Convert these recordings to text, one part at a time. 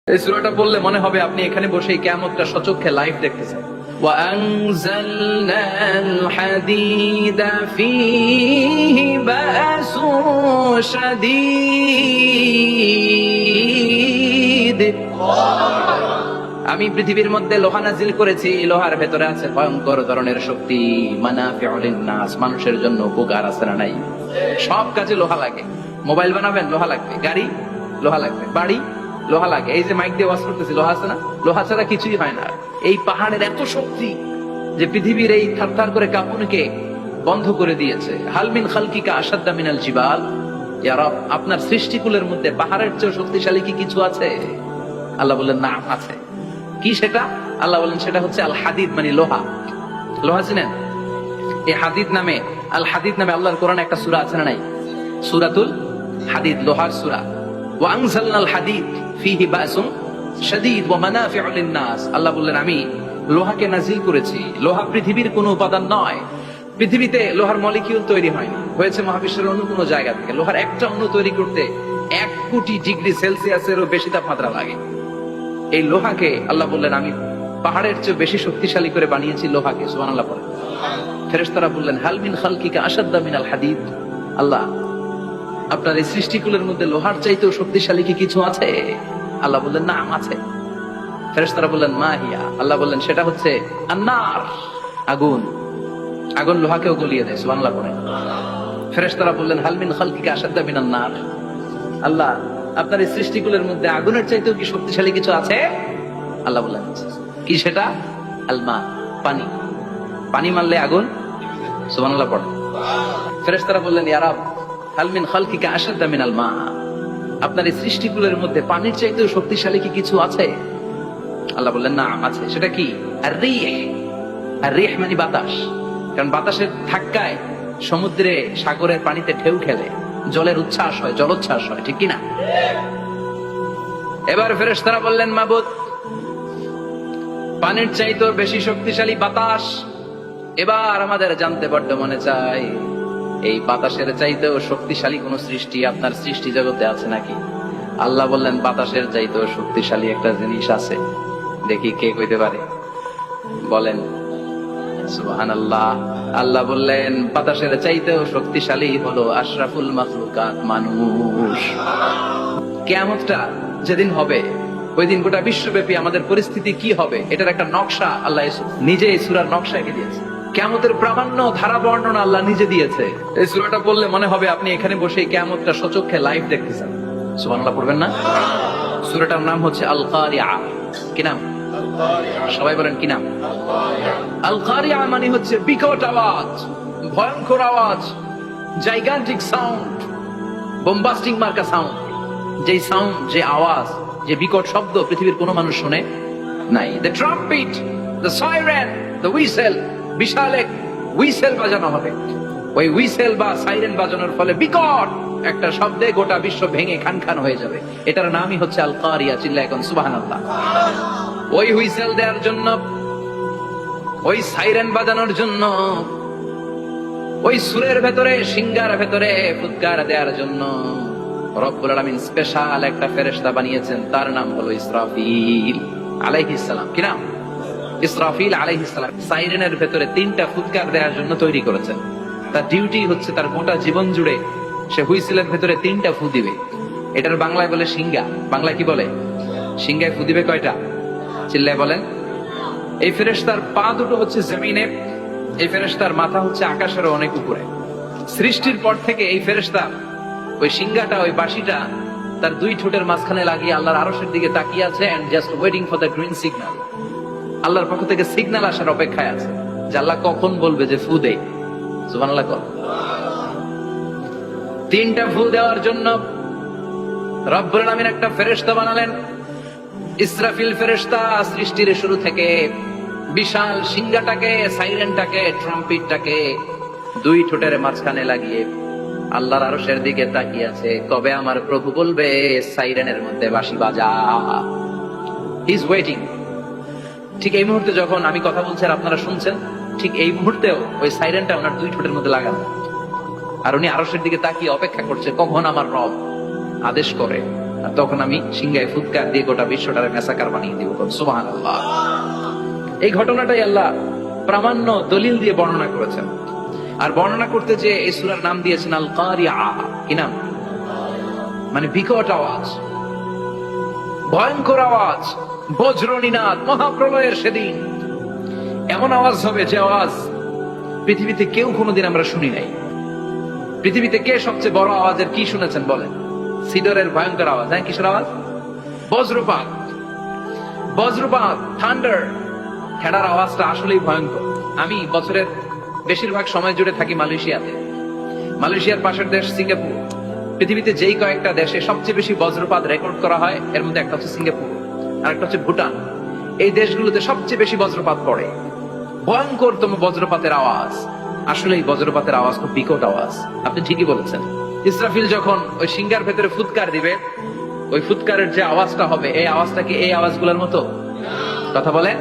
এই সূরাটা পড়লে মনে হবে আপনি এখানে বসে কিয়ামতটা সচক্ষে লাইভ দেখতেছেন। وأنزلنا الحديد فيه بأس شديد আমি পৃথিবীর মধ্যে লোহা নাজিল করেছি, লোহার ভেতরে আছে ভয়ঙ্কর ধরনের শক্তি। মানাফিউল লিন্নাস, মানুষের জন্য উপকার আছে না নাই? সব কাজে লোহা লাগে। মোবাইল বানাবেন লোহা লাগবে, গাড়ি লোহা লাগবে, বাড়ি লোহা লাগে। এই যে মাইক দিয়ে ওয়াজ করতেছি লোহা আছে না? লোহা ছাড়া কিছুই হয় না। এই পাহাড়ের এত শক্তি যে পৃথিবীর এই থারথার করে কাঁপুনিকে বন্ধ করে দিয়েছে। হাল মিন খালকিকা আশাদ্দা মিনাল জিবাল, ইয়া রব, আপনার সৃষ্টিকুলের মধ্যে পাহাড়ের চেয়ে শক্তিশালী কি কিছু আছে? আল্লাহ বললেন না, আছে। কি সেটা? আল্লাহ বলেন সেটা হচ্ছে আল হাদিদ, মানে লোহা। লোহা চিনেন? এই হাদিদ নামে, আল হাদিদ নামে আল্লাহর কোরআনে একটা সূরা আছে না নাই? সূরাতুল হাদিদ, লোহার সূরা। ওয়া আনজালনাল হাদিদ ফীহি বাসুন শাদীদ ওয়া মানাফিউ লিন-নাস। আল্লাহ বললেন আমি লোহাকে নাজিল করেছি। লোহা পৃথিবীর কোনো উপাদান নয়। পৃথিবীতে লোহার মলিকিউল তৈরি হয়নি, হয়েছে মহাবিশ্বের অন্য কোনো জায়গা থেকে। লোহার একটা অণু তৈরি করতে 1 কোটি ডিগ্রি সেলসিয়াসেরও বেশি তাপমাত্রা লাগে। এই লোহাকে আল্লাহ বললেন আমি পাহাড়ের চেয়ে বেশি শক্তিশালী করে বানিয়েছি লোহাকে। সুবহানাল্লাহ পড়ে। ফেরেশতারা বললেন হাল মিন খালকিকা আশাদ্দা মিনাল হাদিদ, আল্লাহ আপনার এই সৃষ্টিকুলের মধ্যে লোহার চাইতেও শক্তিশালী কি কিছু আছে? আল্লাহ বললেন না, আছে। ফেরেশতারা বললেন মা হিয়া, আল্লাহ বললেন সেটা হচ্ছে আন্নার, আগুন। আগুন লোহাকেও গলিয়ে দেয়। সুবহানাল্লাহ পড়ে। ফেরেশতারা বললেন হাল মিন খালকিকা আশাদ্দা মিনান নার, আল্লাহ আপনার এই সৃষ্টিকুলের মধ্যে আগুনের চাইতেও কি শক্তিশালী কিছু আছে? আল্লাহ বললেন কি সেটা? আলমা, পানি। পানি মারলে আগুন। সুবহানাল্লাহ পড়ে। ফেরেশতারা বললেন ইয়া রব হাল মিন খালকিকা আশাদ্দা মিনাল মা, আপনার এই সৃষ্টিকুলের মধ্যে পানির চাইতেও শক্তিশালী কি কিছু আছে? আল্লাহ বললেন না, আছে। সেটা কি? আর-রিহ। আর-রিহ মানে বাতাস। কারণ বাতাসের ধাক্কায় সমুদ্রে, সাগরের পানিতে ঢেউ খেলে, জলের উচ্ছ্বাস হয়, জলোচ্ছ্বাস হয়, ঠিক কিনা? এবার ফেরেশতারা বললেন মাবুদ পানির চাইতেও বেশি শক্তিশালী বাতাস। এবার আমাদের জানতে বড্ড মনে চায় এই বাতাসের চাইতেও শক্তিশালী কোন সৃষ্টি আপনার সৃষ্টি জগতে আছে নাকি? আল্লাহ বললেন বাতাসের চাইতেও শক্তিশালী একটা জিনিস আছে। দেখি কে কইতে পারে, বলেন। সুবহানাল্লাহ। আল্লাহ বললেন বাতাসের চাইতেও শক্তিশালী হলো আশরাফুল মাখলুকাত, মানুষ। কিয়ামতটা যেদিন হবে ওই দিন গোটা বিশ্বব্যাপী আমাদের পরিস্থিতি কি হবে এটার একটা নকশা আল্লাহ নিজে এই সূরার নকশা এঁকে দিয়েছে। কিয়ামতের প্রামাণ্য ধারা বর্ণনা আল্লাহ নিজে দিয়েছে। এই সূরাটা পড়লে মনে হবে আপনি এখানে বসে কিয়ামতটা সচক্ষে লাইভ দেখতেছেন। সুবহানাল্লাহ পড়বেন না? সূরাটার নাম হচ্ছে আল কারিআ। কি নাম? সবাই বলেন কি নাম? আল কারিআ মানে হচ্ছে বিকট আওয়াজ, ভয়ঙ্কর আওয়াজ, জাইগান্টিক সাউন্ড, বোম্বাস্টিক মার্কা সাউন্ড। যে সাউন্ড, যে আওয়াজ, যে বিকট শব্দ পৃথিবীর কোনো মানুষ শুনে নাই। The trumpet, the siren, the whistle, বিশাল এক হুইসেল বাজানো হবে। ওই হুইসেল বা সাইরেন বাজানোর ফলে বিকট একটা শব্দে গোটা বিশ্ব ভেঙে খান খান হয়ে যাবে। এটার নামই হচ্ছে আল কারিয়া। চিল্লায় এখন সুবহানাল্লাহ। ওই হুইসেল দেওয়ার জন্য, ওই সাইরেন বাজানোর জন্য, ওই সুরের ভেতরে, সিঙ্গার ভেতরে ফুৎকার দেওয়ার জন্য রব্বুল আলামিন স্পেশাল একটা ফেরেশতা বানিয়েছেন। তার নাম হলো ইসরাফিল আলাইহিস সালাম। কি নাম? ইসরাফিল আলাইহিস সালাম। সাইরেনের ভেতরে 3টা ফুৎকার দেওয়ার জন্য তৈরি করেছেন। তার ডিউটি হচ্ছে তার গোটা জীবন জুড়ে সে হুইসেলের ভেতরে 3টা ফু দিবে। এটার বাংলায় বলে সিঙ্গা। বাংলায় কি বলে? সিঙ্গায় ফু দিবে কয়টা? চিল্লায় বলেন। এই ফেরেশতার পা দুটো হচ্ছে জমিনে, এই ফেরেশতার মাথা হচ্ছে আকাশেরও অনেক উপরে। সৃষ্টির পর থেকে এই ফেরেশতা ওই সিঙ্গাটা, ওই বাঁশিটা তার 2 ঠোঁটের মাঝখানে লাগিয়ে আল্লাহর আরশের দিকে তাকিয়ে আছে and just waiting for the green signal. আল্লাহর পক্ষ থেকে সিগন্যাল আসার অপেক্ষায় আছে যে আল্লাহ কখন বলবে যে ফু দে। সুবহানাল্লাহ। 3টা ফু দেওয়ার জন্য রব্বুল আলামিন একটা ফেরেশতা বানালেন। ইসরাফিল ফেরেশতা সৃষ্টির শুরু থেকে বিশাল সিঙ্গাটাকে, সাইরেনটাকে, ট্রাম্পেটটাকে 2 ঠোঁটের মাঝখানে লাগিয়ে আল্লাহর আরশের দিকে তাকিয়ে আছে, কবে আমার প্রভু বলবে সাইরেনের মধ্যে বাঁশি বাজা। He is waiting. ঠিক এই মুহূর্তে যখন আমি কথা বলছি আর আপনারা শুনছেন, ঠিক এই মুহূর্তেও ওই সাইরেনটা ওনার 2 ঠোঁটের মধ্যে লাগানো, আর উনি আরশের দিকে তাকিয়ে অপেক্ষা করছে কখন আমার রব আদেশ করে না, তখন আমি সিংহায় ফুৎকার দিয়ে গোটা বিশ্বটারে মেসাকার বানিয়ে দিব। সুবহানাল্লাহ। এই ঘটনাটাই আল্লাহ প্রামাণ্য দলিল দিয়ে বর্ণনা করেছেন। আর বর্ণনা করতে যে এই সূরার নাম দিয়েছেন আল কারিআ। কি নাম? মানে বিকট আওয়াজ, ভয়ঙ্কর আওয়াজ, বজ্রনিনাদ, মহাপ্রলয়ের সেদিন এমন আওয়াজ হবে যে আওয়াজ পৃথিবীতে কেউ কোনোদিন আমরা শুনি নাই। পৃথিবীতে কে সবচেয়ে বড় আওয়াজের কি শুনেছেন বলেন? সিডরের ভয়ঙ্কর আওয়াজ। হ্যাঁ, কিসের আওয়াজ? বজ্রপাত। বজ্রপাত, থান্ডার, খেড়ার আওয়াজটা আসলেই ভয়ঙ্কর। আমি বছরের বেশিরভাগ সময় জুড়ে থাকি মালয়েশিয়াতে। মালয়েশিয়ার পাশের দেশ সিঙ্গাপুর। পৃথিবীতে যেই কয়েকটা দেশে সবচেয়ে বেশি বজ্রপাত রেকর্ড করা হয় এর মধ্যে একটা হচ্ছে সিঙ্গাপুর, আর একটা হচ্ছে ভুটান। এই দেশগুলোতে সবচেয়ে বেশি বজ্রপাত পড়ে। ভয়ঙ্করতম বজ্রপাতের আওয়াজ। আসলে এই বজ্রপাতের আওয়াজ খুব বিকট আওয়াজ। আপনি ঠিকই বলেছেন। ইসরাফিল যখন ওই সিংহার ভেতরে ফুৎকার দিবে, ওই ফুৎকারের যে আওয়াজটা হবে, এই আওয়াজটা কি এই আওয়াজগুলোর মতো? কথা বলেন।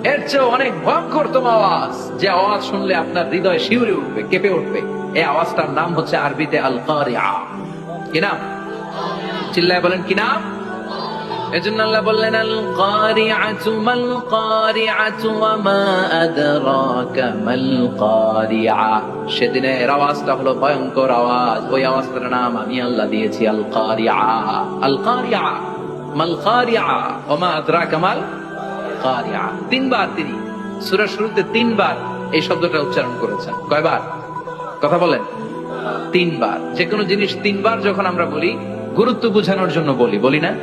এর চেয়ে অনেক ভয়ঙ্করতম আওয়াজ, যে আওয়াজ শুনলে আপনার হৃদয় শিউরে উঠবে, কেঁপে উঠবে। এই আওয়াজটার নাম হচ্ছে আরবিতে আল কারিআ। কি নাম? চিল্লায় বলেন কি নাম? এজন্য আল্লাহ বললেন আল কারিআতু মাল কারিআতু ওয়া মা আদরাকা মাল কারিআ। সেদিনের আওয়াজটা হলো ভয়ঙ্কর আওয়াজ। ওই আওয়াজটার নাম আমি আল্লাহ দিয়েছি আল কারিআ। আল কারিআ মাল কারিআ ওয়া মা আদরাকা মাল কারিআ। তিনবার তিনি সূরার শুরুতে তিনবার এই শব্দটা উচ্চারণ করেছেন। কয়বার? কথা বলেন। তিনবার। যে কোনো জিনিস তিনবার যখন আমরা বলি, গুরুত্ব বোঝানোর জন্য বলি না?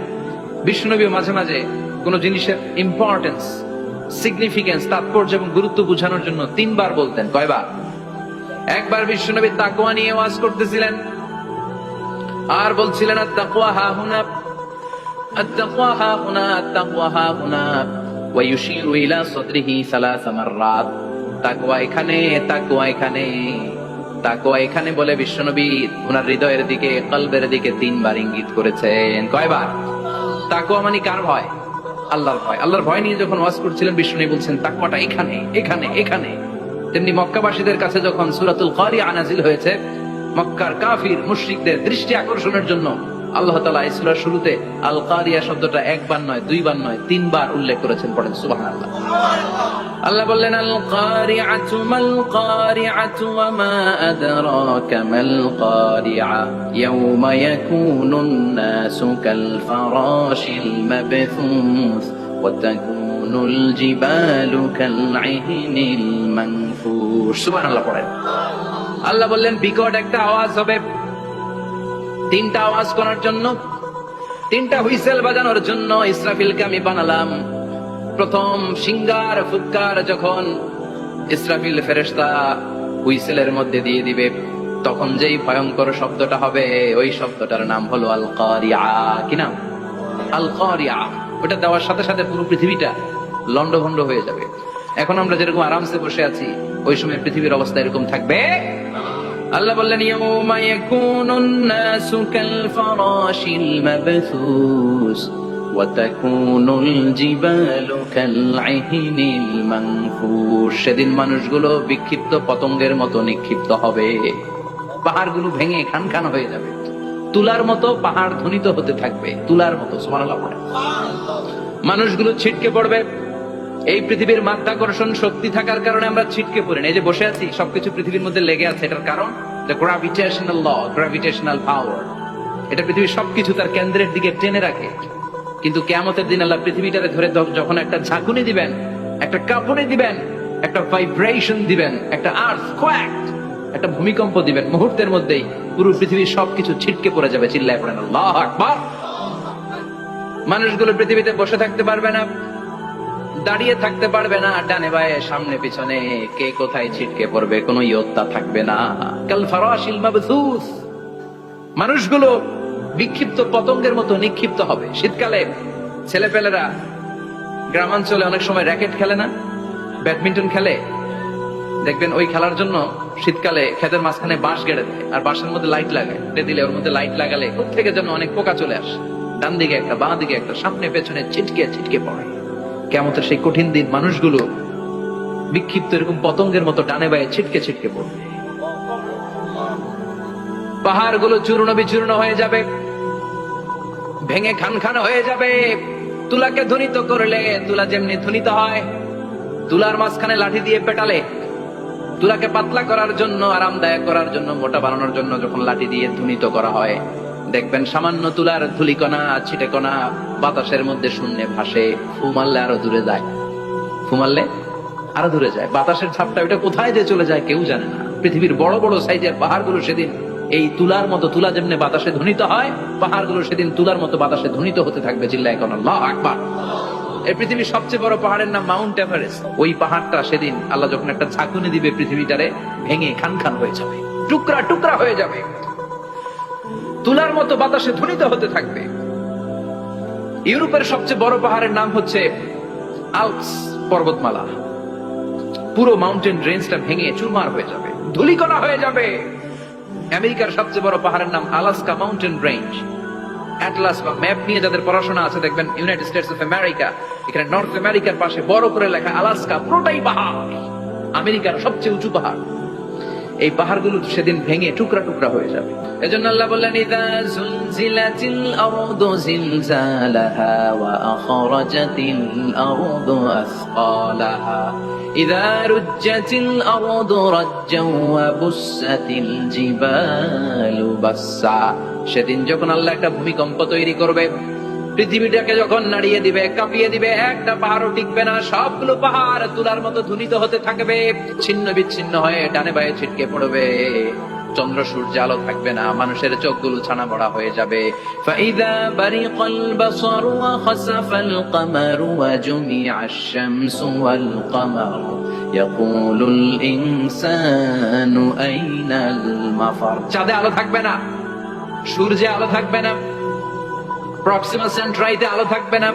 বিশ্বনবী মাঝে মাঝে কোন জিনিসের ইম্পর্টেন্স, সিগনিফিকেন্স, তাৎপর্য এবং গুরুত্ব বোঝানোর জন্য তিনবার বলতেন। কয়বার? একবার বিশ্বনবী তাকওয়া নিয়ে ওয়াজ করতেছিলেন আর বলছিলেন আত-তাকওয়া হাহুনা, আত-তাকওয়া হাহুনা, আত-তাকওয়া হাহুনা, ওয়া ইউশিরু ইলা সাদরিহি সালাসা মাররাত। তাকওয়া এখানে, তাকওয়া এখানে, তাকওয়া এখানে বলে বিশ্বনবী ওনার হৃদয়ের দিকে, কলবের দিকে তিনবার ইঙ্গিত করেছেন। কয়বার? তাকওয়া মানে কার ভয়? আল্লাহর ভয়। আল্লাহর ভয় নিয়ে যখন ওয়াজ করছিলেন বিশ্বনবী বলছেন তাকওয়াটা এখানে, এখানে, এখানে। তেমনি মক্কাবাসীদের কাছে যখন সূরাতুল কারিআ নাযিল হয়েছে, মক্কার কাফির মুশরিকদের দৃষ্টি আকর্ষণের জন্য আল্লাহ তাআলা এই সূরার শুরুতে আল কারিআ শব্দটা একবার নয়, দুইবার নয়, তিনবার উল্লেখ করেছেন। পড়েন সুবহানাল্লাহ। আল্লাহ বললেন আল কারিআতু মাল কারিআতু ওয়া মা আদরাকা মাল কারিআ ইয়াওমা ইয়াকুনুন নাসু কাল ফারাশিল মাবথুস ওয়া তাকুনুল জিবালু কাল ইহনিল মানফুশ। সুবহানাল্লাহ পড়েন। আল্লাহ বললেন বিকট একটা আওয়াজ হবে। তিনটা আওয়াজ করার জন্য, তিনটা হুইসেল বাজানোর জন্য ইসরাফিলকে আমি বানালাম। প্রথম সিংগার ফুৎকার যখন ইসরাফিল ফেরেশতা হুইসেলের মধ্যে দিয়ে দিবে, তখন যেই ভয়ঙ্কর শব্দটা হবে, ওই শব্দটার নাম হলো আল কারিআ। কি নাম? আল কারিআ। ওটা দেওয়ার সাথে সাথে পুরো পৃথিবীটা লন্ডভন্ড হয়ে যাবে। এখন আমরা যেরকম আরামসে বসে আছি, ওই সময় পৃথিবীর অবস্থা এরকম থাকবে। আল্লাহ বললেন ইয়াউমা ইয়াকুনুন নাসু কাল ফারাশিল মাবথুস ওয়া তাকুনুল জিবালু কাল ইহনিল মানফুশ। সেদিন মানুষগুলো বিক্ষিপ্ত পতঙ্গের মতো নিক্ষিপ্ত হবে। পাহাড়গুলো ভেঙে খান খান হয়ে যাবে। তুলার মতো পাহাড় ধ্বনিত হতে থাকবে, তুলার মতো। সুবহানাল্লাহ। মানুষগুলো ছিটকে পড়বে। এই পৃথিবীর মাধ্যাকর্ষণ শক্তি থাকার কারণে আমরা ছিটকে পড়ি না। এই যে বসে আছি, সবকিছু পৃথিবীর মধ্যে লেগে আছে। এটার কারণ দ্য গ্র্যাভিটেশনাল ল, গ্র্যাভিটেশনাল পাওয়ার। এটা পৃথিবীর সবকিছু তার কেন্দ্রের দিকে টেনে রাখে। কিন্তু কিয়ামতের দিন আল্লাহ পৃথিবীটারে ধরে যখন একটা ঝাঁকুনি দিবেন, একটা কাঁপুনি দিবেন, একটা ভাইব্রেশন দিবেন, একটা আর্থকোয়াক, একটা ভূমিকম্প দিবেন, মুহূর্তের মধ্যেই পুরো পৃথিবীর সবকিছু ছিটকে পড়ে যাবে। চিল্লায় পড়েন আল্লাহু আকবার। মানুষগুলো পৃথিবীতে বসে থাকতে পারবে না, দাঁড়িয়ে থাকতে পারবে না, ডানে বায়ে সামনে পিছনে কে কোথায় ছিটকে পড়বে কোনো ইয়ত্তা থাকবে না। কাল ফারাশিল মাবথুস। মানুষগুলো বিক্ষিপ্ত পতঙ্গের মতো নিক্ষিপ্ত হবে। শীতকালে ছেলেপেলেরা গ্রামাঞ্চলে অনেক সময় র্যাকেট খেলে না, ব্যাডমিন্টন খেলে, দেখবেন ওই খেলার জন্য শীতকালে ক্ষেতের মাঝখানে বাঁশ গেড়ে দেয় আর বাঁশের মধ্যে লাইট লাগায়। দিলে ওর মধ্যে লাইট লাগালে কোত্থেকে যেন অনেক পোকা চলে আসে। ডান দিকে একটা, বাঁ দিকে একটা, সামনে পেছনে ছিটকে ছিটকে পড়ে। কিয়ামতের সেই কঠিন দিন মানুষগুলো বিক্ষিপ্ত এরকম পতঙ্গের মতো ডানে বায়ে ছিটকে ছিটকে পড়বে। পাহাড়গুলো চূর্ণ বিচূর্ণ হয়ে যাবে। ভেঙে খান খান হয়ে যাবে। তুলাকে ধ্বনিত করলে তুলা যেমনি ধ্বনিত হয়, তুলার মাঝখানে লাঠি দিয়ে পেটালে, তুলাকে পাতলা করার জন্য, আরামদায়ক করার জন্য, মোটা বানানোর জন্য যখন লাঠি দিয়ে ধ্বনিত করা হয়, দেখবেন সামান্য তুলার ধুলিকণা ছিটেকণা বাতাসের মধ্যে শূন্যে ভাসে। ফু মারলে আরো দূরে যায়, ফু মারলে আরো দূরে যায়। বাতাসের ছাপটা ওটা কোথায় যে চলে যায় কেউ জানে না। পৃথিবীর বড় বড় সাইজের পাহাড়গুলো সেদিন এই তুলার মতো, তুলা যেমনি বাতাসে ধ্বনিত হয়, পাহাড়গুলো সেদিন তুলার মতো বাতাসে ধ্বনিত হতে থাকবে। চিল্লায় এখন আল্লাহু আকবার। এই পৃথিবীর সবচেয়ে বড় পাহাড়ের নাম মাউন্ট এভারেস্ট। ওই পাহাড়টা সেদিন আল্লাহ যখন একটা ঝাঁকুনি দিবে, পৃথিবীটারে ভেঙে খান খান হয়ে যাবে, টুকরা টুকরা হয়ে যাবে, তুলার মতো বাতাসে ধ্বনিত হতে থাকবে। ইউরোপের সবচেয়ে বড় পাহাড়ের নাম হচ্ছে আল্পস পর্বতমালা। পুরো মাউন্টেন রেঞ্জটা ভেঙে চুরমার হয়ে যাবে, ধূলিকণা হয়ে যাবে। আমেরিকার সবচেয়ে বড় পাহাড়ের নাম আলাস্কা মাউন্টেন রেঞ্জ। অ্যাটলাস বা ম্যাপ নিয়ে যাদের পড়াশোনা আছে দেখবেন ইউনাইটেড স্টেটস অফ আমেরিকা, এখানে নর্থ আমেরিকার পাশে বড় করে লেখা আলাস্কা, পুরোটাই পাহাড়, আমেরিকার সবচেয়ে উঁচু পাহাড়। এই পাহাড়গুলো সেদিন ভেঙে টুকরা টুকরা হয়ে যাবে। এজন্য আল্লাহ বললেন, ইযা যুলজিলাতিল আরদু জিলজালাহা ওয়া আখরাজাতিল আরদু আসকালাহা ইযা রুজ্জাতিল আরদু রাজ্জান ওয়া বুসসাতিল জিবালু বাসসা। সেদিন যখন আল্লাহ একটা ভূমিকম্প তৈরি করবে, পৃথিবীটাকে যখন নাড়িয়ে দিবে, কাঁপিয়ে দিবে, একটা পাহাড়ও টিকবে না, সবগুলো পাহাড় তুলার মতো ধ্বনিত হতে থাকবে, ছিন্ন বিচ্ছিন্ন হয়ে ডানে বায়ে ছিটকে পড়বে। চন্দ্র সূর্য আলো থাকবে না, মানুষের চোখগুলো ছানা বড়া হয়ে যাবে। ফাইদা বারিকাল বাসারু ওয়া খাসাফাল কামারু ওয়া জুমিআশ শামসু ওয়াল কামারু ইয়াকুলুল ইনসানু আইনাল মাফার। চাঁদে আলো থাকবে না, সূর্যে আলো থাকবে না, প্রক্সিমা সেন্ট্রাইতে আলো থাকবে না,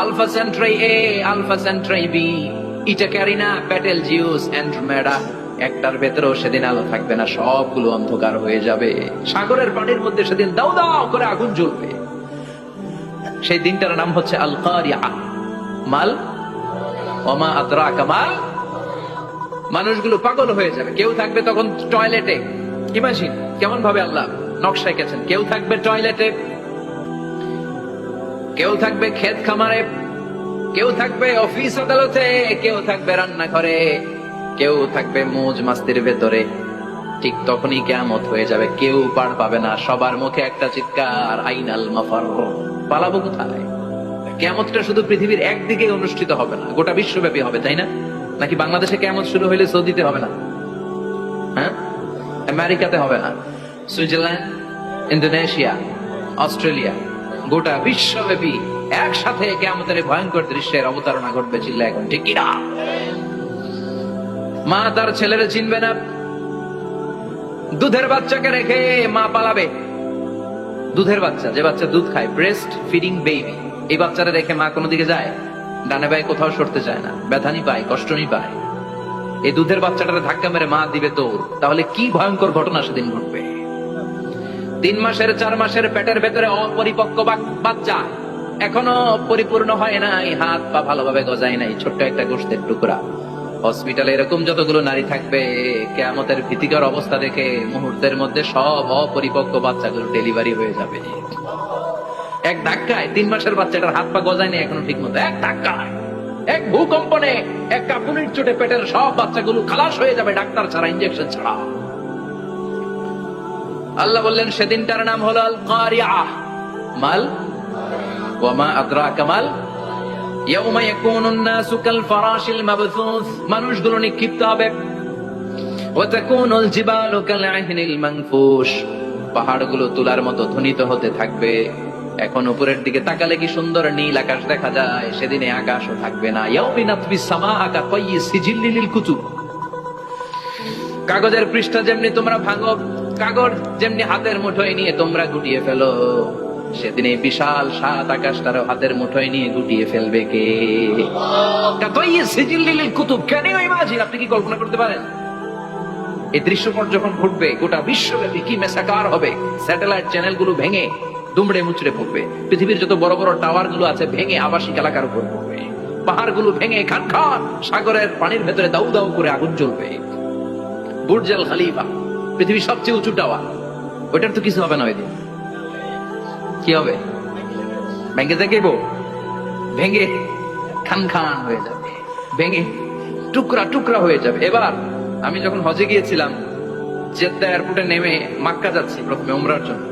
আলফা সেন্ট্রাই এ, আলফা সেন্ট্রাই বি, ইটা ক্যারিনা, প্যাটেল জিউস, অ্যান্ড্রোমেডা, একটার ভেতরেও সেদিন আলো থাকবে না, সবগুলো অন্ধকার হয়ে যাবে। সাগরের পানির মধ্যে সেদিন দাউ দাউ করে আগুন জ্বলবে। সেই দিনটার নাম হচ্ছে আল কারিয়া। মাল ওমা আদরাকা মাল। মানুষগুলো পাগল হয়ে যাবে। কেউ থাকবে তখন টয়লেটে, ইমাজিন কেমন ভাবে আল্লাহ নকশা এঁকেছেন। কেউ থাকবে টয়লেটে, কেউ থাকবে ক্ষেত খামারে, কেউ থাকবে অফিস আদালতে, কেউ থাকবে রান্নাঘরে, কেউ থাকবে মৌজ মাস্তির ভেতরে। ঠিক তখনই কিয়ামত হয়ে যাবে, কেউ পার পাবে না। সবার মুখে একটা চিৎকার, আইনাল মাফার। পালাবো কোথায়? কিয়ামতটা শুধু পৃথিবীর একদিকে অনুষ্ঠিত হবে না, গোটা বিশ্বব্যাপী হবে, তাই না? নাকি বাংলাদেশে কিয়ামত শুরু হইলে সৌদিতে হবে না? হ্যাঁ, আমেরিকাতে হবে না, সুইজারল্যান্ড, ইন্দোনেশিয়া, অস্ট্রেলিয়া, গোটা বিশ্বব্যাপী একসাথে কিয়ামতের ভয়ঙ্কর দৃশ্যের অবতারণা ঘটবে। চিল্লা এখন ঠিক কিনা? মা তার ছেলেরে চিনবে না। দুধের বাচ্চাকে রেখে মা পালাবে। দুধের বাচ্চা, যে বাচ্চা দুধ খায়, ব্রেস্ট ফিডিং বেবি, এই বাচ্চারা রেখে মা কোনো দিকে যায়? ডানে বায়ে কোথাও সরতে চায় না, ব্যথানি পায়, কষ্টনি পায়। এই দুধের বাচ্চাটারে ধাক্কা মেরে মা দিবে দৌড়। তাহলে কি ভয়ঙ্কর ঘটনা সেদিন ঘটবে। 3 মাসের 4 মাসের পেটের ভেতরে অপরিপক্ক বাচ্চা, এখনো পরিপূর্ণ হয় নাই, হাত পা ভালোভাবে গজায় নাই, ছোট্ট একটা গোশতের টুকরা। হসপিটালে এরকম যতগুলো নারী থাকবে, কিয়ামতের ভীতিকর অবস্থা দেখে মুহূর্তের মধ্যে সব অপরিপক্ক বাচ্চাগুলো ডেলিভারি হয়ে যাবে। এক ধাক্কায় 3 মাসের বাচ্চাটার হাত পা গজায় নাই এখনো ঠিক মতো, এক ধাক্কায়, এক ভূকম্পনে, এক কাঁপুনির চোটে পেটের সব বাচ্চাগুলো খালাস হয়ে যাবে, ডাক্তার ছাড়া, ইনজেকশন ছাড়া। আল্লাহ বললেন সেদিনটার নাম হলো আল কারিয়া। মাল ওয়া মা আদরাকা মাল ইয়াউমা ইয়াকুনুন নাসু কাল ফারাশিল মাবথুস। মানুষগুলো নিক্ষিপ্ত হবে। ওয়া তাকুনুল জিবালু কাল আহিনিল মানফুশ। পাহাড়গুলো তুলার মতো ধ্বনিত হতে থাকবে। এখন উপরের দিকে তাকালে কি সুন্দর নীল আকাশ দেখা যায়। সেদিনে আকাশও থাকবে না। ইয়াউমিন নাতবিস সামাআ কা তায়্যি সিজিল্লিল লিল কুতুব। কাগজের পৃষ্ঠা যেমনি তোমরা ভাঙো, কাগজ যেমনি হাতের মুঠোয় নিয়ে তোমরা গুটিয়ে ফেলো, সেদিন এই বিশাল সাত আকাশটারও হাতের মুঠোয় নিয়ে গুটিয়ে ফেলবে কে? কেন ইমাজিন, আপনি কি কল্পনা করতে পারেন? এই দৃশ্যপট যখন ঘটবে, গোটা বিশ্বব্যাপী কি মেসাকার হবে। স্যাটেলাইট চ্যানেল গুলো ভেঙে দুমড়ে মুচড়ে পড়বে। পৃথিবীর যত বড় বড় টাওয়ার গুলো আছে ভেঙে আবাসিক এলাকার উপর পড়বে। পাহাড় গুলো ভেঙে খান খান সাগরের পানির ভেতরে দাউ দাউ করে আগুন জ্বলবে। বুর্জ আল খলিফা, পৃথিবীর সবচেয়ে উঁচু টাওয়ার, ওইটার তো কিছু হবে না। ওই দিন কি হবে? ভেঙে যাইব, ভেঙে খান খান হয়ে যাবে, ভেঙে টুকরা টুকরা হয়ে যাবে। এবার আমি যখন হজে গিয়েছিলাম, জেদ্দা এয়ারপোর্টে নেমে মাক্কা যাচ্ছি প্রথমে উমরার জন্য,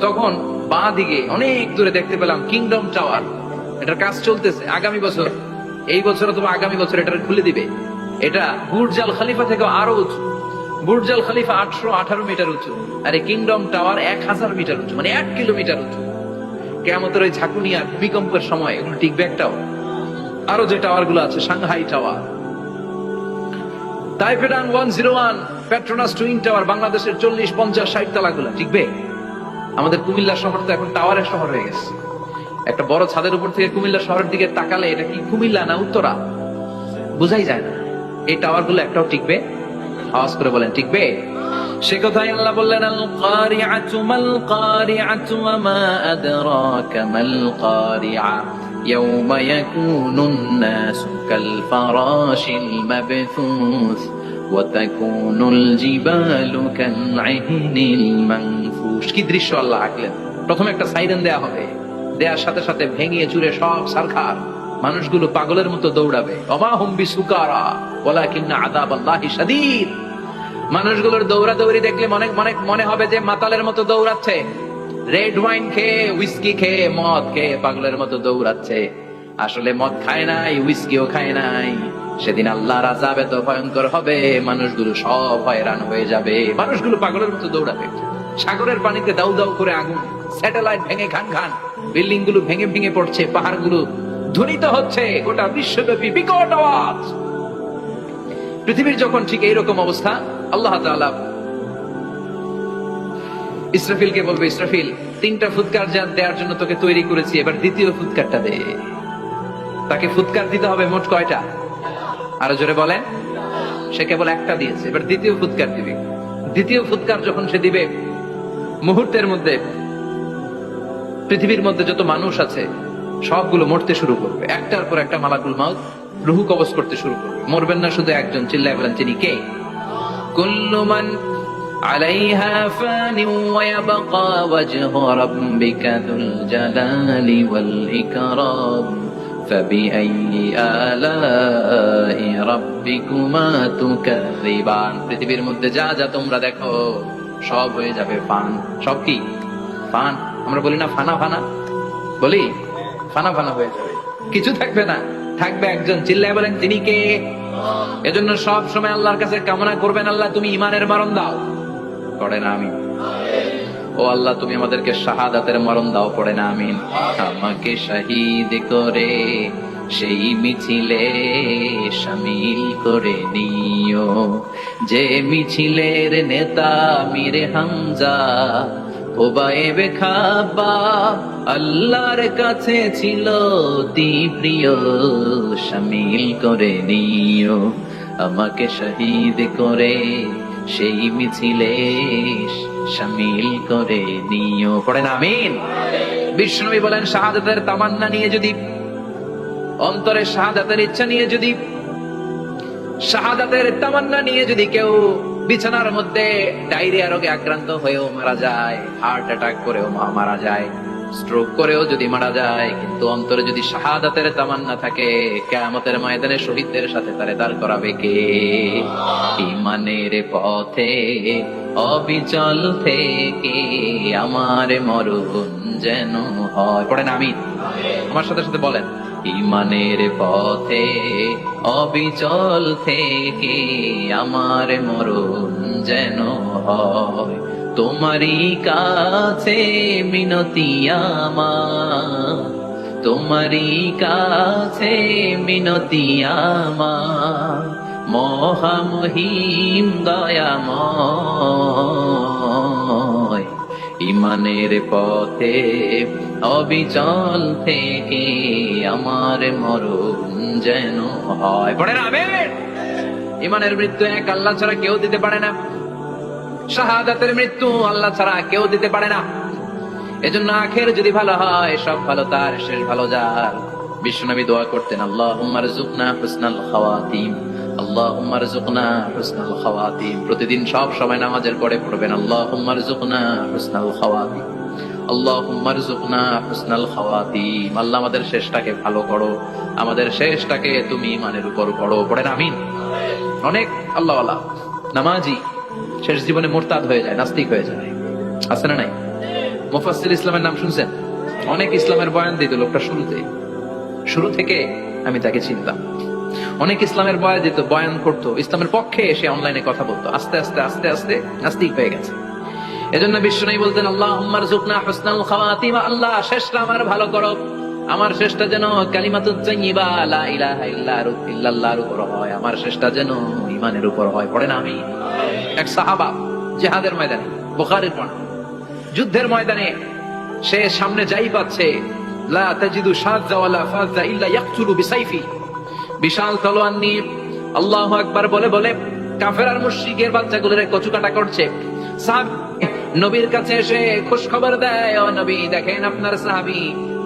তখন বাঁ দিকে অনেক দূরে দেখতে পেলাম কিংডম টাওয়ার। এটার কাজ চলতেছে আগামী বছর, এই বছর অথবা আগামী বছর এটা খুলে দিবে। এটা বুর্জ আল খলিফা থেকে আরো উঁচু। বুর্জ আল খলিফা 818 মিটার উঁচু, আর এই কিংডম টাওয়ার 1000 মিটার উঁচু, মানে 1 কিলোমিটার উঁচু। কিয়ামতের ওই ঝাঁকুনি আর ভূমিকম্পের সময় এগুলো টিকবে একটাও। আরো যে টাওয়ার গুলো আছে, সাংহাই টাওয়ার, তাইপেডাং 101, পেট্রোনাস টুইন টাওয়ার, বাংলাদেশের 40, 50, 60 তলা গুলা টিকবে? আমাদের কুমিল্লা শহর তো এখন টাওয়ারের শহর হয়ে গেছে। একটা বড় ছাদের উপর থেকে কুমিল্লা শহরের দিকে তাকালে এটা কি কুমিল্লা না উত্তরা বুঝাই যায় না। এই টাওয়ার গুলো একটাও টিকবে? আওয়াজ করে বলেন টিকবে? সে কথাই আল্লাহ বললেন, আল কারিআতু মাল কারিআতু ওয়া মা আদরাকা মাল কারিআ ইয়াওমা ইয়াকুনুন নাসু কাল ফারাশিল মাবথুস ওয়া তাকুনুল জিবালু কাল ইহনিল মানফুশ। কি দৃশ্য আল্লাহ আঁকলেন! প্রথমে একটা সাইরেন দেয়া হবে, দেয়ার সাথে সাথে ভেঙে চুরে সব সারখার, মানুষগুলো পাগলের মতো দৌড়াবে। ওমা হুম বিসুকারা ওয়ালাকিন্না আযাবাল্লাহি শাদীদ। মানুষগুলোর দৌড়াদৌড়ি দেখলে মনে হবে যে মাতালের মতো দৌড়াচ্ছে, রেড ওয়াইন খেয়ে, উইস্কি খেয়ে, মদ খেয়ে পাগলের মতো দৌড়াচ্ছে। আসলে মদ খায় নাই, উইস্কিও খায় নাই। সেদিন আল্লাহর আযাব এত ভয়ঙ্কর হবে, মানুষগুলো সব হয়রান হয়ে যাবে, মানুষগুলো পাগলের মতো দৌড়াবে। সাগরের পানিতে দাউ দাউ করে আগুন, স্যাটেলাইট ভেঙে খান খান, বিল্ডিং গুলো ভেঙে ভেঙে পড়ছে, পাহাড় গুলো ধ্বনিত হচ্ছে, গোটা বিশ্বব্যাপী বিকট আওয়াজ। পৃথিবীর যখন ঠিক এইরকম অবস্থা, আল্লাহ তাআলা ইসরাফিলকে বলবে, ইসরাফিল, 3টা ফুৎকার দেওয়ার জন্য তোকে তৈরি করেছি, এবার দ্বিতীয় ফুৎকারটা দে। তাকে ফুৎকার দিতে হবে মোট কয়টা? আরো জোরে বলেন। সে কেবল একটা দিয়েছে, এবার দ্বিতীয় ফুৎকার দিবে। দ্বিতীয় ফুৎকার যখন সে দিবে, মুহূর্তের মধ্যে পৃথিবীর মধ্যে যত মানুষ আছে সবগুলো মরতে শুরু করবে, একটার পর একটা মালাকুল মাউত রুহু কবজ করতে শুরু করবে। মরবেন না শুধু একজন, চিল্লায় বলেন তিনি কে? কুল্লু মান আলাইহা ফানি ওয়া ইয়াবকা ওয়াজহু রাব্বিকা যুল জালালি ওয়াল ইকরাম ফাবিআইয়ি আলাই রাব্বিকুমা তুকাযিবান। পৃথিবীর মধ্যে যা যা তোমরা দেখো সব হয়ে যাবে ফান। সব কি? ফান। আমরা বলি না ফানা ফানা, বলি ফানা ফানা হয়ে যাবে, কিছু থাকবে না, থাকবে একজন, চিল্লায় বলেন তিনি কে? এজন্য সব সময় আল্লাহর কাছে কামনা করবেন, আল্লাহ তুমি ঈমানের মরণ দাও। পড়ে না আমিন? ও আল্লাহ তুমি আমাদেরকে শাহাদাতের মরণ দাও। পড়ে না আমিন? আমাকে শহীদ করে সেই মিছিলে শামিল করে নিও, যে মিছিলের নেতা মীরে হামজা ওবায়েবে খাব্বাব আল্লাহর কাছে ছিল অতি প্রিয়, শামিল করে নিও। আমাকে শহীদ করে সেই মিছিলে শামিল করে নিও। পড়েন আমিন? বিষ্ণু বলেন, শাহাদাতের তামান্না নিয়ে যদি, অন্তরে শাহাদাতের ইচ্ছা নিয়ে যদি, শাহাদাতের তামান্না নিয়ে যদি কেউ বিছানার মধ্যে ডায়রিয়া রোগে আক্রান্ত হয়েও মারা যায়, হার্ট অ্যাটাক করেও মারা যায়, স্ট্রোক করেও যদি মারা যায়, কিন্তু অন্তরে যদি শাহাদাতের তামান্না থাকে, কিয়ামতের ময়দানে শহীদদের সাথে তারে দাঁড় করাবে কে? ঈমানের পথে অবিচল থেকে আমার মরণ যেন হয়। পড়েন আমিন? আমার সাথে সাথে বলেন, ঈমানের পথে অবিচল থেকে আমার মরণ যেন হয়। তোমারই কাছে মিনতি আমার, তোমারই কাছে মিনতি আমার, মহামহিম দয়াময়। ঈমানের পথে অবিচল থেকে আমার মরণ যেন হয়। পড়েন আমিন? ঈমানের মৃত্যু এক আল্লাহ ছাড়া কেউ দিতে পারে না, শাহাদাতের মৃত্যু আল্লাহ ছাড়া কেউ দিতে পারে না। এজন্য আখের যদি ভালো হয়, সব ভালো তার, শেষ ভালো যার। বিশ্বনবী দোয়া করতেন, আল্লাহুম্মা রযুকনা হুসনাল খাওয়াতিম, আল্লাহুম্মা রযুকনা হুসনাল খাওয়াতিম। প্রতিদিন সব সময় নামাজের পরে পড়বেন, আল্লাহুম্মা রযুকনা হুসনাল খাওয়াতিম, আল্লাহুম্মা রযুকনা হুসনাল খাওয়াতিম, আল্লাহ আমাদের শেষটাকে ভালো করো, আমাদের শেষটাকে তুমি ঈমানের উপর করো। পড়েন আমিন। অনেক আল্লাহওয়ালা নামাজি শেষ জীবনে মুরতাদ হয়ে যায়, নাস্তিক হয়ে যায়, আছে না নাই? মুফাসসির ইসলামের নাম শুনছেন? অনেক ইসলামের বয়ান দিত লোকটা শুরু থেকে আমি তাকে চিনতাম। অনেক ইসলামের বয়ান দিত, বয়ান করতো, ইসলামের পক্ষে এসে অনলাইনে কথা বলতো, আস্তে আস্তে নাস্তিক হয়ে গেছে। এজন্য বিশ্বনবী বলতেন আল্লাহুম্মা রযুকনা হুসনাল খাওয়াতিম, আল্লাহ শেষটা আমার ভালো করো, আমার শেষটা যেন কালিমাতুত তাইয়্যিবা লা ইলাহা ইল্লাল্লাহর উপর হয়, আমার শেষটা যেন ঈমানের উপর হয়। পড়েন আমিন। এক সাহাবা জিহাদের ময়দানে, বুখারীর বর্ণনা, যুদ্ধের ময়দানে সে সামনে যাই পাচ্ছে, লা তাজিদু শাযা ওয়ালা ফাযা ইল্লা ইয়াকতুলু বিসাইফি, বিশাল তলোয়ার নিয়ে আল্লাহু আকবার বলে বলে কাফের আর মুশরিকের বাচ্চাগুলোরে কচুকাটা করছে। সাহাবী নবীর কাছে এসে খোঁজ খবর দেয়, ও নবী দেখেন আপনার সাহাবী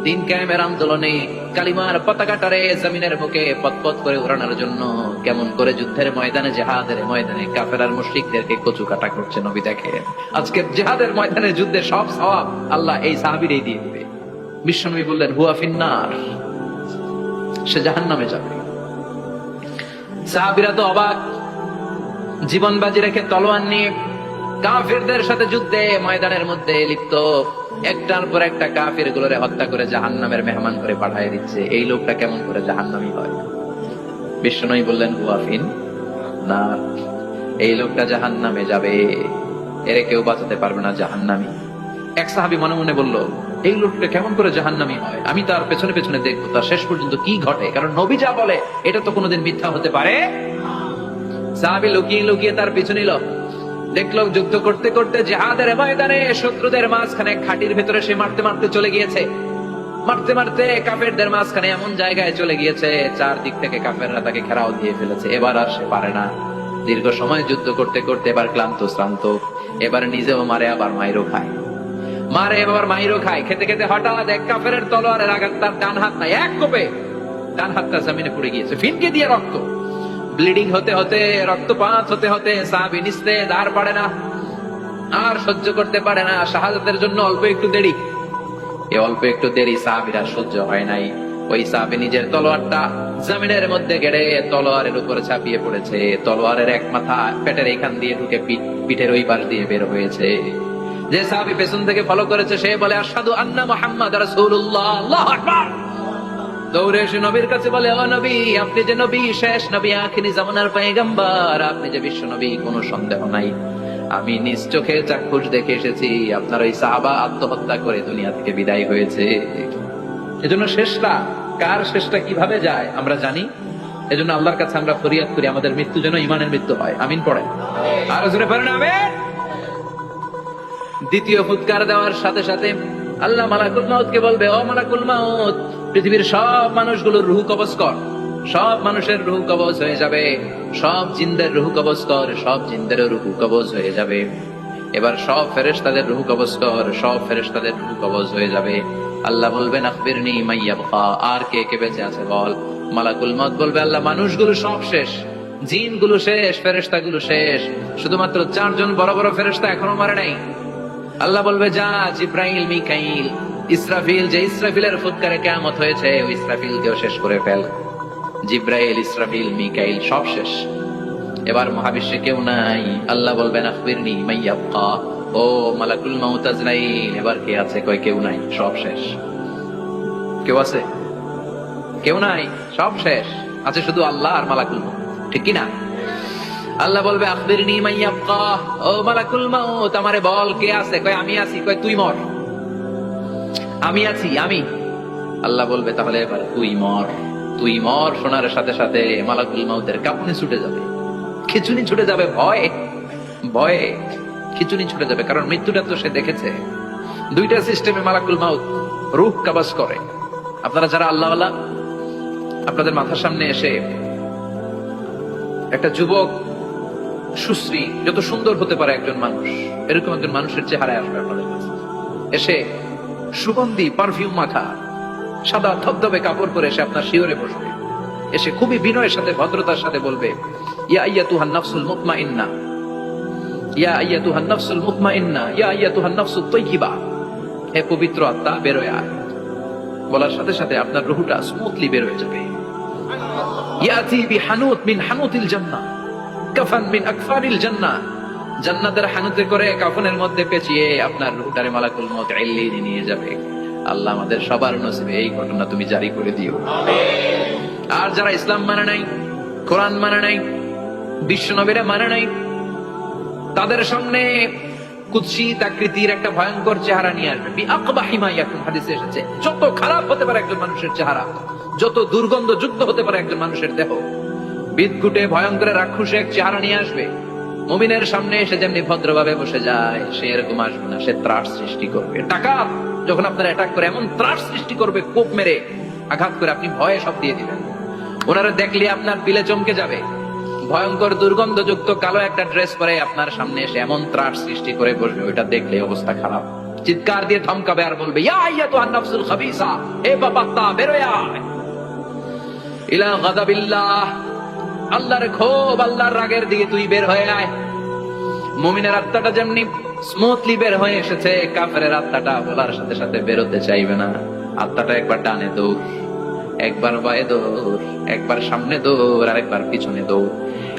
দিন কায়েমের আন্দোলনে কালিমার পতাকাটারে জমিনের বুকে পতপত করে উড়ানোর জন্য কেমন করে যুদ্ধের ময়দানে, জিহাদের ময়দানে কাফের আর মুশরিকদেরকে কচুকাটা করছে। নবী দেখেন আজকে জিহাদের ময়দানে যুদ্ধের সব সওয়াব আল্লাহ এই সাহাবীরই দিয়ে দিবে। বিশ্বনবী বললেন হুয়া ফিন্নার, সে জাহান্নামে যাবে। সাহাবীরা তো অবাক, জীবন বাজি রেখে তলোয়ার নিয়ে কাফিরদের সাথে যুদ্ধে ময়দানের মধ্যে লিপ্ত, একটার পর একটা কাফির গুলোরে হত্যা করে জাহান্নামের মেহমান করে পাঠিয়ে দিচ্ছে। এই লোকটা কেমন করে জাহান্নামী হয়? বিশ্বনবী বললেন হুয়া ফিন্নার, এই লোকটা জাহান্নামে যাবে, এরে কেউ বাঁচাতে পারবে না, জাহান্নামী। এক সাহাবী মনে মনে বলল এই লোকটা কেমন করে জাহান্নামী হয়, আমি তার পেছনে পেছনে দেখবো তার শেষ পর্যন্ত কি ঘটে, কারণ নবী যা বলে এটা তো কোনোদিন মিথ্যা হতে পারে। সাহাবী লুকিয়ে লুকিয়ে তার পিছনে নিল, দেখলো যুদ্ধ করতে করতে জিহাদের ময়দানে শত্রুদের মাঝখানে খাটির ভেতরে সে মারতে মারতে চলে গিয়েছে, মারতে মারতে কাফেরদের মাঝখানে এমন জায়গায় চলে গিয়েছে চারদিক থেকে কাফেররা তাকে ঘেরাও দিয়ে ফেলেছে। এবার আর সে পারে না, দীর্ঘ সময় যুদ্ধ করতে করতে এবার ক্লান্ত শ্রান্ত, এবার নিজেও মারে আবার মাইরও খায়, মারে এবার মাইরও খায়। খেতে খেতে হঠাৎ এক কাফের তলোয়ারের আঘাত তার ডান হাত নাই, এক কোপে ডান হাতটা জমিনে পড়ে গিয়েছে, ফিনকে দিয়ে রক্ত, ব্লিডিং হতে হতে, রক্তপাত হতে হতে সাহাবী নিস্তেজ, আর পারে না, আর সহ্য করতে পারে না। শাহাদাতের জন্য অল্প একটু দেরি, এই অল্প একটু দেরি সাহাবীরা সহ্য হয় নাই। ওই সাহাবী নিজের তলোয়ারটা জমিনের মধ্যে গেড়ে তলোয়ারের উপরে ছাপিয়ে পড়েছে, তলোয়ারের এক মাথা পেটের এইখান দিয়ে ঢুকে পিঠের ওই পাশ দিয়ে বের হয়েছে। যে সাহাবী পেছন থেকে ফলো করেছে সে বলে আশহাদু আন্না মুহাম্মাদ রাসূলুল্লাহ, আল্লাহু আকবার। দৌড়ে এসে নবীর কাছে বলে ও নবী, আপনি যে নবী, শেষ নবী, আখিরি জামানার পয়গম্বর, আপনি যে বিশ্ব নবী, কোনো সন্দেহ নাই, আমি নিজ চোখে চাক্ষুষ দেখে এসেছি আপনার ওই সাহাবা আত্মহত্যা করে দুনিয়া থেকে বিদায় হয়েছে। এজন্য শেষটা কার, শেষটা কিভাবে যায় আমরা জানি। এজন্য আল্লাহর কাছে আমরা ফরিয়াদ করি আমাদের মৃত্যু যেন ঈমানের মৃত্যু হয়। আমিন পড়েন, আর জোরে পড়েন আমিন। দ্বিতীয় ফুৎকার দেওয়ার সাথে সাথে আল্লাহ মালাকুল মাউতকে বলবে ও মালাকুল মাউত, পৃথিবীর সব মানুষগুলোর রূহ কবজ কর। সব মানুষের রূহ কবজ হয়ে যাবে, সব জিনদের রূহ কবজ কর, সব জিনদের রূহ কবজ হয়ে যাবে। এবার সব ফেরেশতাদের রূহ কবজ কর, সব ফেরেশতাদের রূহ কবজ হয়ে যাবে। আল্লাহ বলবেন আখবিরনি মাইয়াবকা, আর কে কে বেঁচে আছে বল। মালাকুল মাউত বলবে আল্লাহ মানুষগুলো সব শেষ, জিনগুলো শেষ, ফেরেশতাগুলো শেষ, শুধুমাত্র 4 জন বড় বড় ফেরেশতা এখনো মারে নাই। আল্লাহ বলবে যা জিব্রাইল, মিকাইল, ইসরাফিল, যে ইসরাফিলের ফুৎকারে কিয়ামত হয়েছে ওই ইসরাফিলকেও শেষ করে ফেল। জিব্রাইল, ইসরাফিল, মিকাইল সব শেষ, এবার মহাবিশ্বে কেউ নাই। আল্লাহ বলবেন আখবিরনি মাইয়াবকা, ও মালাকুল মাউত আজরাইল, এবার কে আছে? কয় কেউ নাই, সব শেষ। কেউ আছে? কেউ নাই, সব শেষ, আছে শুধু আল্লাহ আর মালাকুল মাউত, ঠিক কি না? আল্লাহ বলবে আখবিরনি মাইয়াবকা, ও মালাকুল মাউত আমারে বল কে আছে? কয় আমি আছি। কয় তুই মর। আমি আছি, আমি। আল্লাহ বলবে তাহলে এবার তুই মর, তুই মর। শোনার সাথে সাথে মালাকুল মাউতের কাঁপুনি ছুটে যাবে, খিচুনি ছুটে যাবে, ভয়ে ভয়ে খিচুনি ছুটে যাবে, কারণ মৃত্যুটা তো সে দেখেছে। দুইটা সিস্টেমে মালাকুল মাউত রূহ কবজ করে। আপনারা যারা আল্লাহওয়ালা, আপনাদের মাথার সামনে এসে একটা যুবক, সুশ্রী, যত সুন্দর হতে পারে একজন মানুষ, এরকম একজন মানুষের চেহারায় আসবে আপনাদের কাছে, এসে সুগন্ধি পারফিউম মাখা সাদা ধবধবে কাপড় পরে এসে আপনার শিয়রে বসবে, এসে খুবই বিনয়ের সাথে, ভদ্রতার সাথে বলবে ইয়া আইয়াতুহান নাফসুল মুতমাইন্না, ইয়া আইয়াতুহান নাফসুল মুতমাইন্না, ইয়া আইয়াতুহান নাফসুত তাইয়্যিবা, হে পবিত্র আত্মা বের হয়ে আয়। বলার সাথে সাথে আপনার রুহটা স্মুথলি বের হয়ে যাবে। ইয়াতি বিহানুত মিন হানুতিল জান্নাহ, কাফান মিন আকফানিল জান্নাহ। জান্নাতের হানুতে করে কাফনের মধ্যে পেঁচিয়ে আপনার রুহটারে মালাকুল মউত ইল্লিনে নিয়ে যাবে। আল্লাহ আমাদের সবার নসিবে এই ঘটনা তুমি জারি করে দিও। আর যারা ইসলাম মানে নাই, কোরআন মানে নাই, বিশ্ব নবীরা মানে নাই, তাদের সামনে কুৎসিত আকৃতির একটা ভয়ঙ্কর চেহারা নিয়ে আসবে। বিআকবাহি মা ইয়াকুন, হাদিসে এসেছে, যত খারাপ হতে পারে একজন মানুষের চেহারা, যত দুর্গন্ধযুক্ত হতে পারে একজন মানুষের দেহ, বিদঘুটে ভয়ঙ্কর রাক্ষসে এক চেহারা নিয়ে আসবে। মুমিনের সামনে এসে যেমনি ভদ্রভাবে বসে যায়, সে এরকম আসবে না, সে ত্রাস সৃষ্টি করবে। ডাকাত যখন আপনার অ্যাটাক করে এমন ত্রাস সৃষ্টি করবে, কোপ মেরে আঘাত করে আপনি ভয়ে সব দিয়ে দিবেন। ওনারা দেখলে আপনার পিলে চমকে যাবে। ভয়ঙ্কর দুর্গন্ধযুক্ত কালো একটা ড্রেস পরে আপনার সামনে এসে এমন ত্রাস সৃষ্টি করে বসবে, ওইটা দেখলে অবস্থা খারাপ। চিৎকার দিয়ে ধমকাবে আর বলবে, ইয়া আইয়াতুহান নাফসুল খাবিসা, হে পাপাত্তা বের হয়ে আয় ইলা গাদাবিল্লাহ, আল্লাহর ক্ষোভ, আল্লাহর রাগের দিকে তুই বের হয়ে আয়। মুমিনের আত্মাটা যেমনি স্মুথলি বের হয়ে এসেছে, কাফেরের আত্মাটা বলার সাথে সাথে বেরোতে চাইবে না। আত্মাটা একবার ডানে দৌড়, একবার বায়ে দৌড়, একবার সামনে দৌড়, আর একবার পিছনে দৌড়।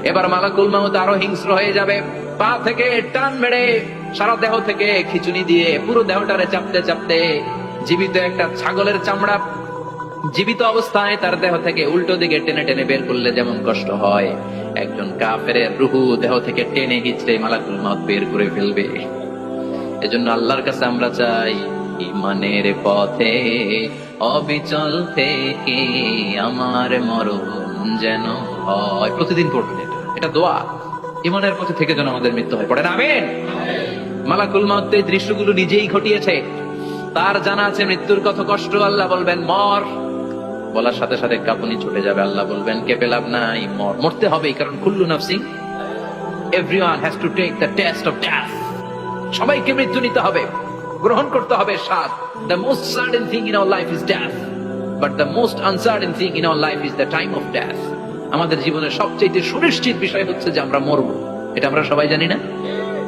এবার মালাকুল মউত আরো হিংস্র হয়ে যাবে। পা থেকে টান মেরে সারা দেহ থেকে খিচুনি দিয়ে পুরো দেহটারে চাপতে চাপতে জীবিত একটা ছাগলের চামড়া জীবিত অবস্থায় তার দেহ থেকে উল্টো দিকে টেনে টেনে বের করলে যেমন কষ্ট হয়, একজন কাফেরের রুহু দেহ থেকে টেনে হিচড়ে মালাকুল মউত বের করে ফেলবে। এজন্য আল্লাহর কাছে আমরা চাই, ইমানের পথে অবিচল থেকে আমার মরণ যেন হয়। প্রতিদিন পড়বেন এটা দোয়া, ইমানের পথে থেকে যেন আমাদের মৃত্যু হয়। পড়েন আমিন। মালাকুল মউত এই দৃশ্যগুলো নিজেই ঘটিয়েছে, তার জানা আছে মৃত্যুর কত কষ্ট। আল্লাহ বলবেন মর, বলার সাথে সাথে কাঁপুনি ছুটে যাবে। আল্লাহ বলবেন কেঁপে লাভ নাই, মর, মরতে হবে, কারণ কুল্লু নাফসিন, everyone has to take the test of death. সবাইকে মৃত্যু নিতে হবে, গ্রহণ করতে হবে স্বাদ। The most certain thing in our life is death, but the most uncertain thing in our life is the time of death. আমাদের জীবনের সবচেয়ে সুনিশ্চিত বিষয় হচ্ছে যে আমরা মরবো, এটা আমরা সবাই জানি না।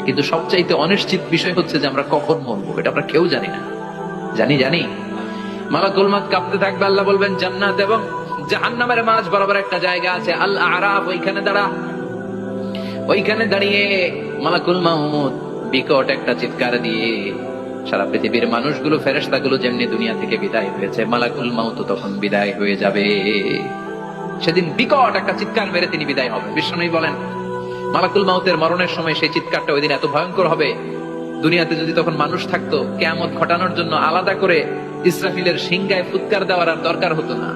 কিন্তু সবচাইতে অনিশ্চিত বিষয় হচ্ছে যে আমরা কখন মরবো, এটা আমরা কেউ জানি না। জানি মালাকুল মউত কাঁপতে থাকবে। আল্লাহ বলবেন জান্নাত এবং জাহান্নামের মাঝ বরাবর একটা জায়গা আছে, আল আরাফ, ওইখানে দাঁড়া। ওইখানে দাঁড়িয়ে মালাকুল মউত বিকট একটা চিৎকার দিয়ে সারা পৃথিবীর মানুষগুলো, ফেরেশতাগুলো যেমনি দুনিয়া থেকে বিদায় হয়েছে, মালাকুল মউত তখন বিদায় হয়ে যাবে। সেদিন বিকট একটা চিৎকার মেরে তিনি বিদায় হবেন। বিশ্বনবী বলেন মালাকুল মউতের মরণের সময় সেই চিৎকারটা ওই দিন এত ভয়ঙ্কর হবে, দুনিয়াতে যদি তখন মানুষ থাকতো, কিয়ামত ঘটানোর জন্য আলাদা করে ইসরাফিলের সিংগায় ফুৎকার দেওয়ার আর দরকার হতো না।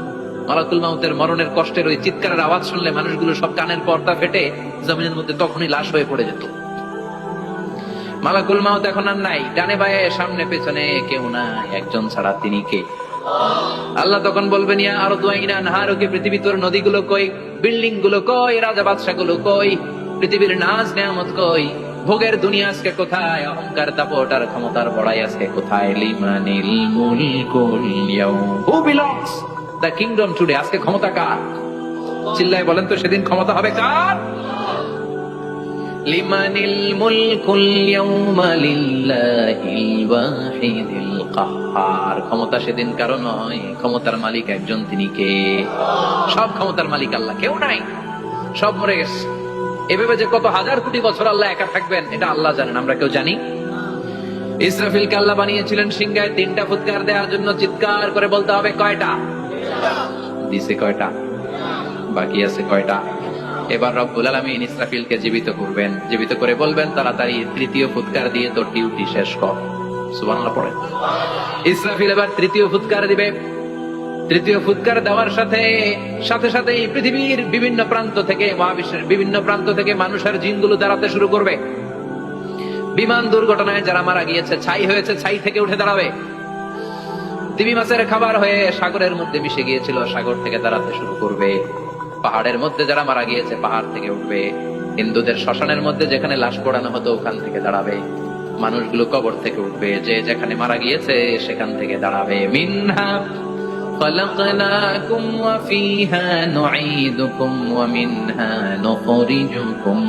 মালাকুল মউতের মরণের কষ্টের ওই চিৎকারের আওয়াজ শুনলে মানুষগুলো সব কানের পর্দা ফেটে জমিনের মধ্যে তখনই লাশ হয়ে পড়ে যেত। মালাকুল মউত এখন আর নাই, ডানে বায়ে সামনে পেছনে কেউ নাই, একজন ছাড়া, তিনি কে? আল্লাহ তখন বলবেন ইয়া আরদু আইনা নাহারুকি, পৃথিবী তোর নদীগুলো কই, বিল্ডিং গুলো কই, রাজা বাদশা গুলো কই, পৃথিবীর নাজ নেয়ামত কই, ভোগের দুনিয়া আজকে কোথায়, অহংকার দাপট আর ক্ষমতার বড়াই আজকে কোথায়? লিমানিল মুলকুল ইয়াউম, who belongs the kingdom today, আজকে ক্ষমতা কার? চিল্লায় বলেন তো সেদিন ক্ষমতা হবে কার? লিমানিল মুলকুল ইয়াউমা লিল্লাহিল ওয়াহিদিল কাহ্হার, ক্ষমতা সেদিন কারো নয়, ক্ষমতার মালিক একজন, তিনি কে? সব ক্ষমতার মালিক আল্লাহ, কেউ নাই, সব মরে গেছে। এভাবে যে কত হাজার কোটি বছর আল্লাহ একা থাকবেন এটা আল্লাহ জানেন, আমরা কেউ জানি? ইসরাফিলকে আল্লাহ বানিয়েছিলেন সিংহায় 3টা ফুৎকার দেওয়ার জন্য, চিৎকার করে বলতে হবে কয়টা? দিছে কয়টা? বাকি আছে কয়টা? এবার রব্বুল আলামিন ইসরাফিলকে জীবিত করবেন, জীবিত করে বলবেন তাড়াতাড়ি 3য় ফুৎকার দিয়ে তোর ডিউটি শেষ কর। সুবহানাল্লাহ পড়েন। ইসরাফিল এবার 3য় ফুৎকার দিবে। 3য় ফুৎকার দেওয়ার সাথে সাথে পৃথিবীর বিভিন্ন প্রান্ত থেকে, মহাবিশ্বের বিভিন্ন প্রান্ত থেকে মানুষের জিনগুলো দাঁড়াতে শুরু করবে। বিমান দুর্ঘটনায় যারা মারা গিয়েছে, ছাই হয়েছে, ছাই থেকে উঠে দাঁড়াবে। তিমি মাছের খাবার হয়ে সাগরের মধ্যে মিশে গিয়েছিল, সাগর থেকে দাঁড়াতে শুরু করবে। পাহাড়ের মধ্যে যারা মারা গিয়েছে, পাহাড় থেকে উঠবে। হিন্দুদের শ্মশানের মধ্যে যেখানে লাশ পোড়ানো হতো, ওখান থেকে দাঁড়াবে। মানুষগুলো কবর থেকে উঠবে, যে যেখানে মারা গিয়েছে সেখান থেকে দাঁড়াবে। মিনহা খালাকনাকুম ওয়া ফিহা নুঈদুকুম ওয়া মিনহা নুখরিজুকুম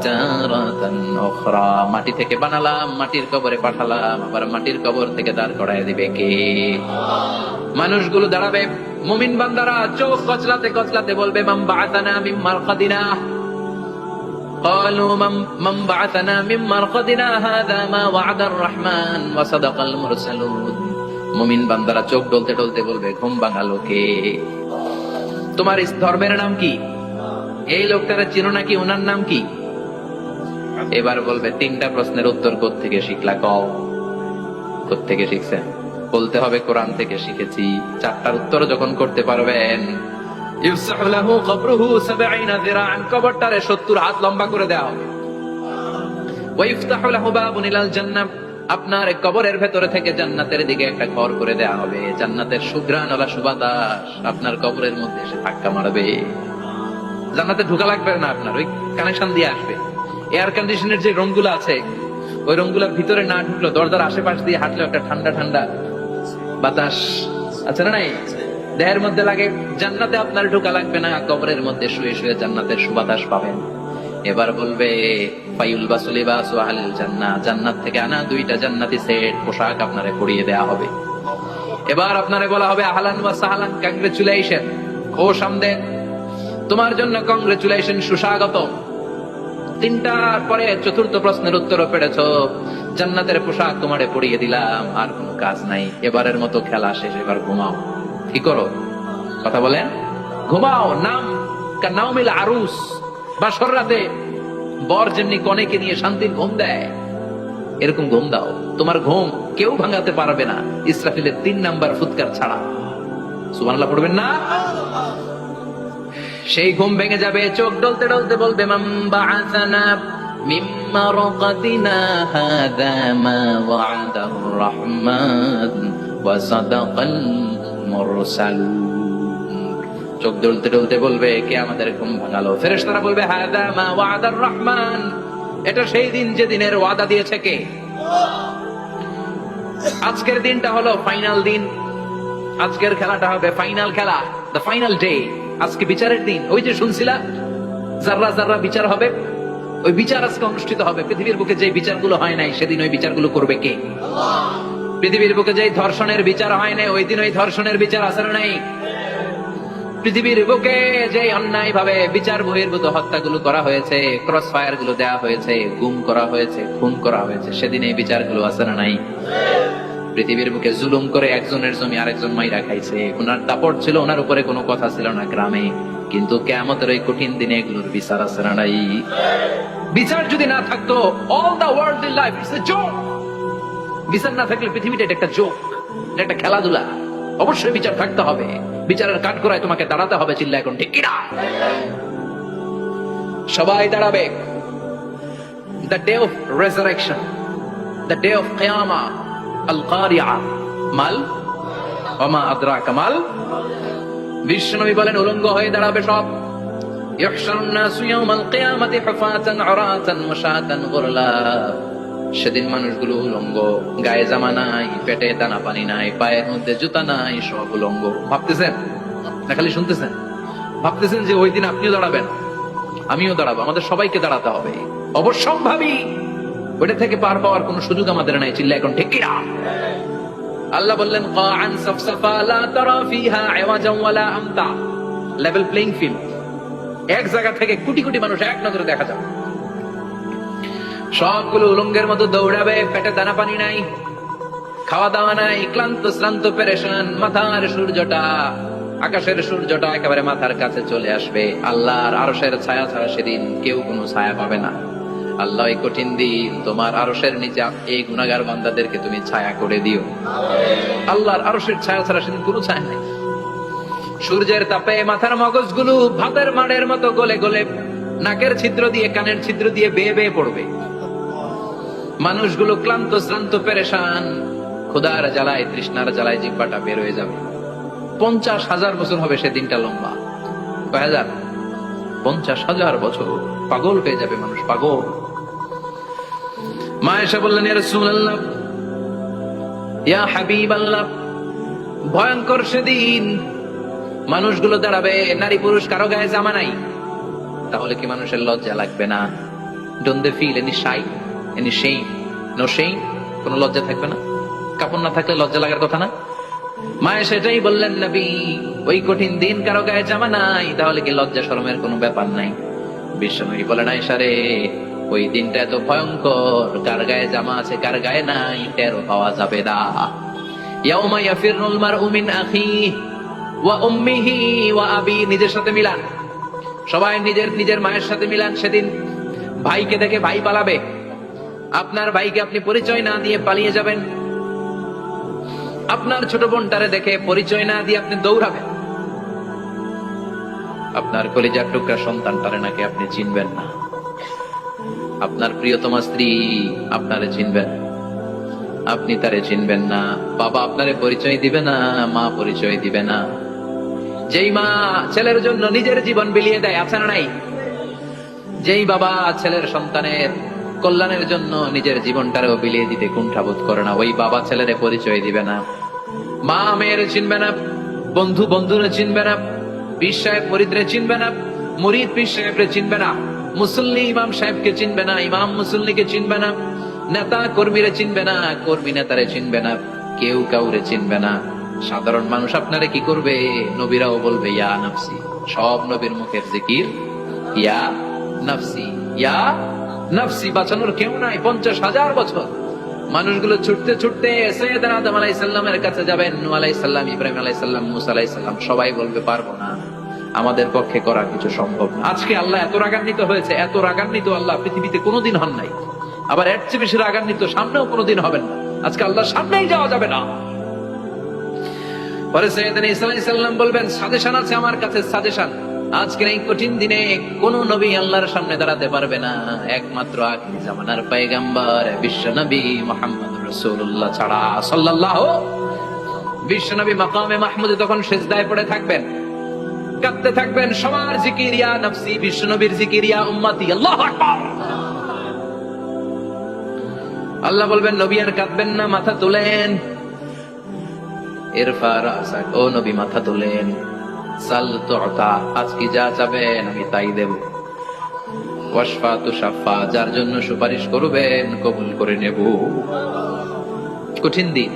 তারাতান উখরা, মাটি থেকে বানালাম, মাটির কবরে পাঠালাম, আবার মাটির কবর থেকে দাঁড় করায় দিবে কে? মানুষগুলো দাঁড়াবে, মুমিন বান্দারা চোখ কচলাতে কচলাতে বলবে, মান বাআসানা মিন মারকাদিনা। قالوا من بعثنا من مرقدنا هذا ما وعد الرحمن وصدق المرسلون। মুমিন বান্দারা চোখ ডলতে ডলতে বলবে, ঘুম ভাঙালো কে? তোমার ধর্মের নাম কি? এই লোকটারে চিনো নাকি? ওনার নাম কি? এবার বলবে, তিনটা প্রশ্নের উত্তর কোত্থেকে শিখলা কও? কোত্থেকে শিখছেন? বলতে হবে কোরআন থেকে শিখেছি। চারটার উত্তর যখন করতে পারবেন, ইউফসাহু লাহু কবরুহু 70 যিরাআন, কবরটারে 70 হাত লম্বা করে দেওয়া হবে। ওয়া ইফতাহু লাহু বাবুন ইলাল জান্নাহ, আপনার কবরের ভেতরে থেকে জান্নাতের দিকে একটা ঘর করে দেওয়া হবে। জান্নাতের সুঘ্রাণওয়ালা সুবাতাস আপনার কবরের মধ্যে এসে ধাক্কা মারবে। জান্নাতে ঢোকা লাগবে না, আপনার ওই কানেকশন দিয়ে আসবে। এয়ার কন্ডিশনের যে রুমগুলো আছে, ওই রুমগুলোর ভিতরে না ঢুকলো, দরজার আশেপাশ দিয়ে হাঁটলেও একটা ঠান্ডা ঠান্ডা বাতাস আছে না নাই? দেহের মধ্যে লাগে। জান্নাতে আপনার ঢোকা লাগবে না, কবরের মধ্যে শুয়ে শুয়ে জান্নাতের সুবাতাস পাবেন। এবার বলবে, ফায়ুল বাসুলিবাসু আহলিল জান্নাহ, জান্নাত থেকে আনা 2টা জান্নাতি সেট পোশাক আপনারে পরিয়ে দেয়া হবে। এবার আপনারে বলা হবে, আহলান ওয়া সাহলান, কংগ্রেচুলেশন, ও সামদেন, তোমার জন্য কংগ্রেচুলেশন, সুস্বাগত। তিনটার পরে চতুর্থ প্রশ্নের উত্তরও পেরেছো, জান্নাতের পোশাক তোমারে পরিয়ে দিলাম, আর কোনো কাজ নাই, এবারের মতো খেলা শেষ, এবার ঘুমাও। কি করো? কথা বলেন, ঘুমাও। নাম কানাউমিল আরুস, বাসর রাতে বর যেমনি কনেকে নিয়ে শান্তির ঘুম দেয়, এরকম ঘুম দাও। তোমার ঘুম কেউ ভাঙাতে পারবে না, ইসরাফিলের 3 নাম্বার ফুৎকার ছাড়া। সুবহানাল্লাহ পড়বেন না? সেই ঘুম ভেঙে যাবে, চোখ ডলতে ডলতে বলবে, মান বাআসানা মিন মারকাদিনা হাযা মা ওয়া'দার রাহমান ওয়া সাদাকাল মুরসালুন। চোখ ডলতে ডলতে বলবে, কে আমাদের ঘুম ভাঙালো? ফেরেশতারা বলবে, হাযা মা ওয়া'দার রাহমান, এটা সেই দিন যে দিনের ওয়াদা দিয়েছে কে? আজকের দিনটা হলো ফাইনাল দিন, আজকের খেলাটা হবে ফাইনাল খেলা, দ্য ফাইনাল ডে। আজকে বিচারের দিন। ওই যে শুনছিলা, জাররা জাররা বিচার হবে, ওই বিচার আজকে অনুষ্ঠিত হবে। পৃথিবীর বুকে যে বিচারগুলো হয় নাই, সেদিন ওই বিচারগুলো করবে কে? পৃথিবীর বুকে যে ধর্ষণের বিচার হয় নাই, ওই দিন ওই ধর্ষণের বিচার আছে না নাই? পৃথিবীর বুকে যে অন্যায় ভাবে বিচার বহির্ভূত হত্যাগুলো করা হয়েছে, ক্রস ফায়ার গুলো দেওয়া হয়েছে, গুম করা হয়েছে, খুন করা হয়েছে, সেদিন এই বিচারগুলো আছে না নাই? পৃথিবীর বুকে জুলুম করে একজনের জমি আরেকজন মাইরা খাইছে, ওনার দাপট ছিল, ওনার উপরে কোনো কথা ছিল না গ্রামে, কিন্তু কিয়ামতের ওই কঠিন দিনে এগুলোর বিচার আছে না নাই? বিচার যদি না থাকতো, all the world in life it's a joke. বিচার না থাকলে পৃথিবীটা এটা একটা জোক, এটা একটা খেলাধুলা। অবশ্যই বিচার থাকতে হবে, বিচারের কাঠগড়ায় তোমাকে দাঁড়াতে হবে। চিল্লা এখন ঠিক কিনা? সবাই দাঁড়াবে। The day of resurrection, the day of কিয়ামা, আল কারিআ মাল ওয়া মা আদরাকা মাল। বিশ্বনবী বলেন, উলঙ্গ হয়ে দাঁড়াবে সব। ইহশারুন নাসু ইয়াওমাল কিয়ামাতি হুফাতান উরাতান মুশাতান গুরলা। সেদিন মানুষগুলো উলঙ্গ, গায়ে জামা নাই, পেটে দানা পানি নাই, পায়ের মধ্যে জুতা নাই, সব উলঙ্গ। ভাবতেছেন না খালি শুনতেছেন? ভাবতেছেন যে ওই দিন আপনিও দাঁড়াবেন, আমিও দাঁড়াবো, আমাদের সবাইকে দাঁড়াতে হবে। অবশ্যম্ভাবী, ওটা থেকে পার পাওয়ার কোন সুযোগ আমাদের নাই। চিল্লা এখন ঠিক কিনা? আল্লাহ বললেন, কাআন সাফসাফা লা তারা ফিহা ইওয়াজান ওয়ালা আমতা, লেভেল প্লেইং ফিল্ড। এক জায়গা থেকে কোটি কোটি মানুষ এক নজরে দেখা যাবে। সবগুলো উলঙ্গের মতো দৌড়াবে, পেটে দানা পানি নাই, খাওয়া দাওয়া নাই, ক্লান্ত শ্রান্ত পেরেশান। মাথার সূর্যটা, আকাশের সূর্যটা একেবারে মাথার কাছে চলে আসবে। আল্লাহর আরশের ছায়া ছাড়া সেদিন কেউ কোনো ছায়া পাবে না। আল্লাহ এই কঠিন দিন তোমার আরশের নিচে এই গুনাহগার বান্দাদেরকে তুমি ছায়া করে দিও। আল্লাহর আরশের ছায়া ছাড়া সেদিন কোনো ছায়া নাই। সূর্যের তাপে মাথার মগজগুলো ভাতের মাড়ের মতো গলে গলে নাকের ছিদ্র দিয়ে, কানের ছিদ্র দিয়ে বেয়ে বেয়ে পড়বে। মানুষগুলো ক্লান্ত শ্রান্ত পেরেশান, ক্ষুধার জ্বালায় তৃষ্ণার জ্বালায় জিহ্বাটা বের হয়ে যাবে। 50,000 বছর হবে সেদিনটা লম্বা। কয় হাজার? 50,000 বছর। পাগল হয়ে যাবে মানুষ, পাগল। মা এসে বললেন, ইয়া রাসূলুল্লাহ, ইয়া হাবিবাল্লাহ, ভয়ঙ্কর সেদিন মানুষগুলো দাঁড়াবে, নারী পুরুষ কারো গায়ে জামা নাই। তাহলে কি মানুষের লজ্জা লাগবে না? Don't they feel any shy, any shame? No shame? কোনো লজ্জা থাকবে না? কাপড় না থাকলে লজ্জা লাগার কথা না? মায়ে সেটাই বললেন, নবী ওই কঠিন দিন কারো গায়ে জামা নাই, তাহলে কি লজ্জা শরমের কোনো ব্যাপার নাই? বিশ্বনবী বলেন, আয়েশা রে, ওই দিনটা এত ভয়ঙ্কর, কার গায়ে জামা আছে কার গায়ে নাই টেরও পাওয়া যাবে না। ইয়াউমা ইয়াফিরুল মারউ মিন আখিহি ওয়া উম্মিহি ওয়া আবি, নিজের সাথে মিলান, সবাই নিজের নিজের মায়ের সাথে মিলান। সেদিন ভাইকে দেখে ভাই পালাবে, আপনার ভাইকে আপনি পরিচয় না দিয়ে পালিয়ে যাবেন। আপনার ছোট বোনটারে দেখে পরিচয় না দিয়ে আপনি দৌড়াবেন। আপনার কলিজার টুকরা সন্তানটারে নাকি আপনি চিনবেন না। আপনার প্রিয়তমা স্ত্রী আপনারে চিনবেন, আপনি তারে চিনবেন না। বাবা আপনারে পরিচয় দিবে না, মা পরিচয় দিবে না। যেই মা ছেলের জন্য নিজের জীবন বিলিয়ে দেয়, আছে না নাই? যেই বাবা ছেলের সন্তানের কল্যাণের জন্য নিজের জীবনটারেও বিলিয়ে দিতে কুণ্ঠাবোধ করে না, ওই বাবা ছেলেরে পরিচয় দিবে না। মা মেয়ের চিনবে না, বন্ধু বন্ধুরে চিনবে না, পীর সাহেব মুরিদরে চিনবে না, মুরিদ পীর সাহেবরে চিনবে না, মুসল্লি ইমাম সাহেবকে চিনবে না, ইমাম মুসল্লিকে চিনবে না, নেতা কর্মীরে চিনবে না, কর্মী নেতারে চিনবে না, কেউ কাউরে চিনবে না। সাধারণ মানুষ আপনারে কি করবে? নবীরাও বলবে ইয়া নাফসি। সব নবীর মুখের জিকির ইয়া নাফসি, ইয়া নাফসি। বাঁচানোর কেউ নাই। 50,000 বছর মানুষগুলো ছুটতে ছুটতে সৈয়দনা আদম আলাইহিস সালামের কাছে যাবেন, নূহ আলাইহিস সালাম, ইব্রাহিম আলাইহিস সালাম, মুসা আলাইহিস সালাম, সবাই বলবে পারবো না, আমাদের পক্ষে করা কিছু সম্ভব না। আজকে আল্লাহ এত রাগান্বিত হয়েছে, এত রাগান্বিত আল্লাহ পৃথিবীতে কোনোদিন হন নাই, আবার এর চেয়ে বেশি রাগান্বিত সামনেও কোনোদিন হবেন না। আজকে আল্লাহর সামনেই যাওয়া যাবে না। পরে সৈয়দনা ঈসা আলাইহিস সালাম বলবেন, সাজেশন আছে আমার কাছে, সাজেশন। আজকের এই কঠিন দিনে কোন নবী আল্লাহর সামনে দাঁড়াতে পারবে না, একমাত্র আখির জামানার পয়গম্বর বিশ্ব নবী মুহাম্মদ রাসূলুল্লাহ ছাড়া সাল্লাল্লাহু। বিশ্ব নবী মাকামে মাহমুদে তখন সিজদায় পড়ে থাকবেন, কাঁদতে থাকবেন, সবার জিকির ইয়া নফসি, বিশ্ব নবীর জিকির ইয়া উম্মতি। আল্লাহু আকবার। আল্লাহ বলবেন, নবী আর কাঁদবেন না, মাথা তুলেন। ইরফা রাসাক, ও নবী মাথা তুলেন। সাল তুতা, আজকে যা চাবেন আমি তাই দেব। ওয়াশফা তুশাফা, যার জন্য সুপারিশ করবেন কবুল করে নেব। কঠিন দিন,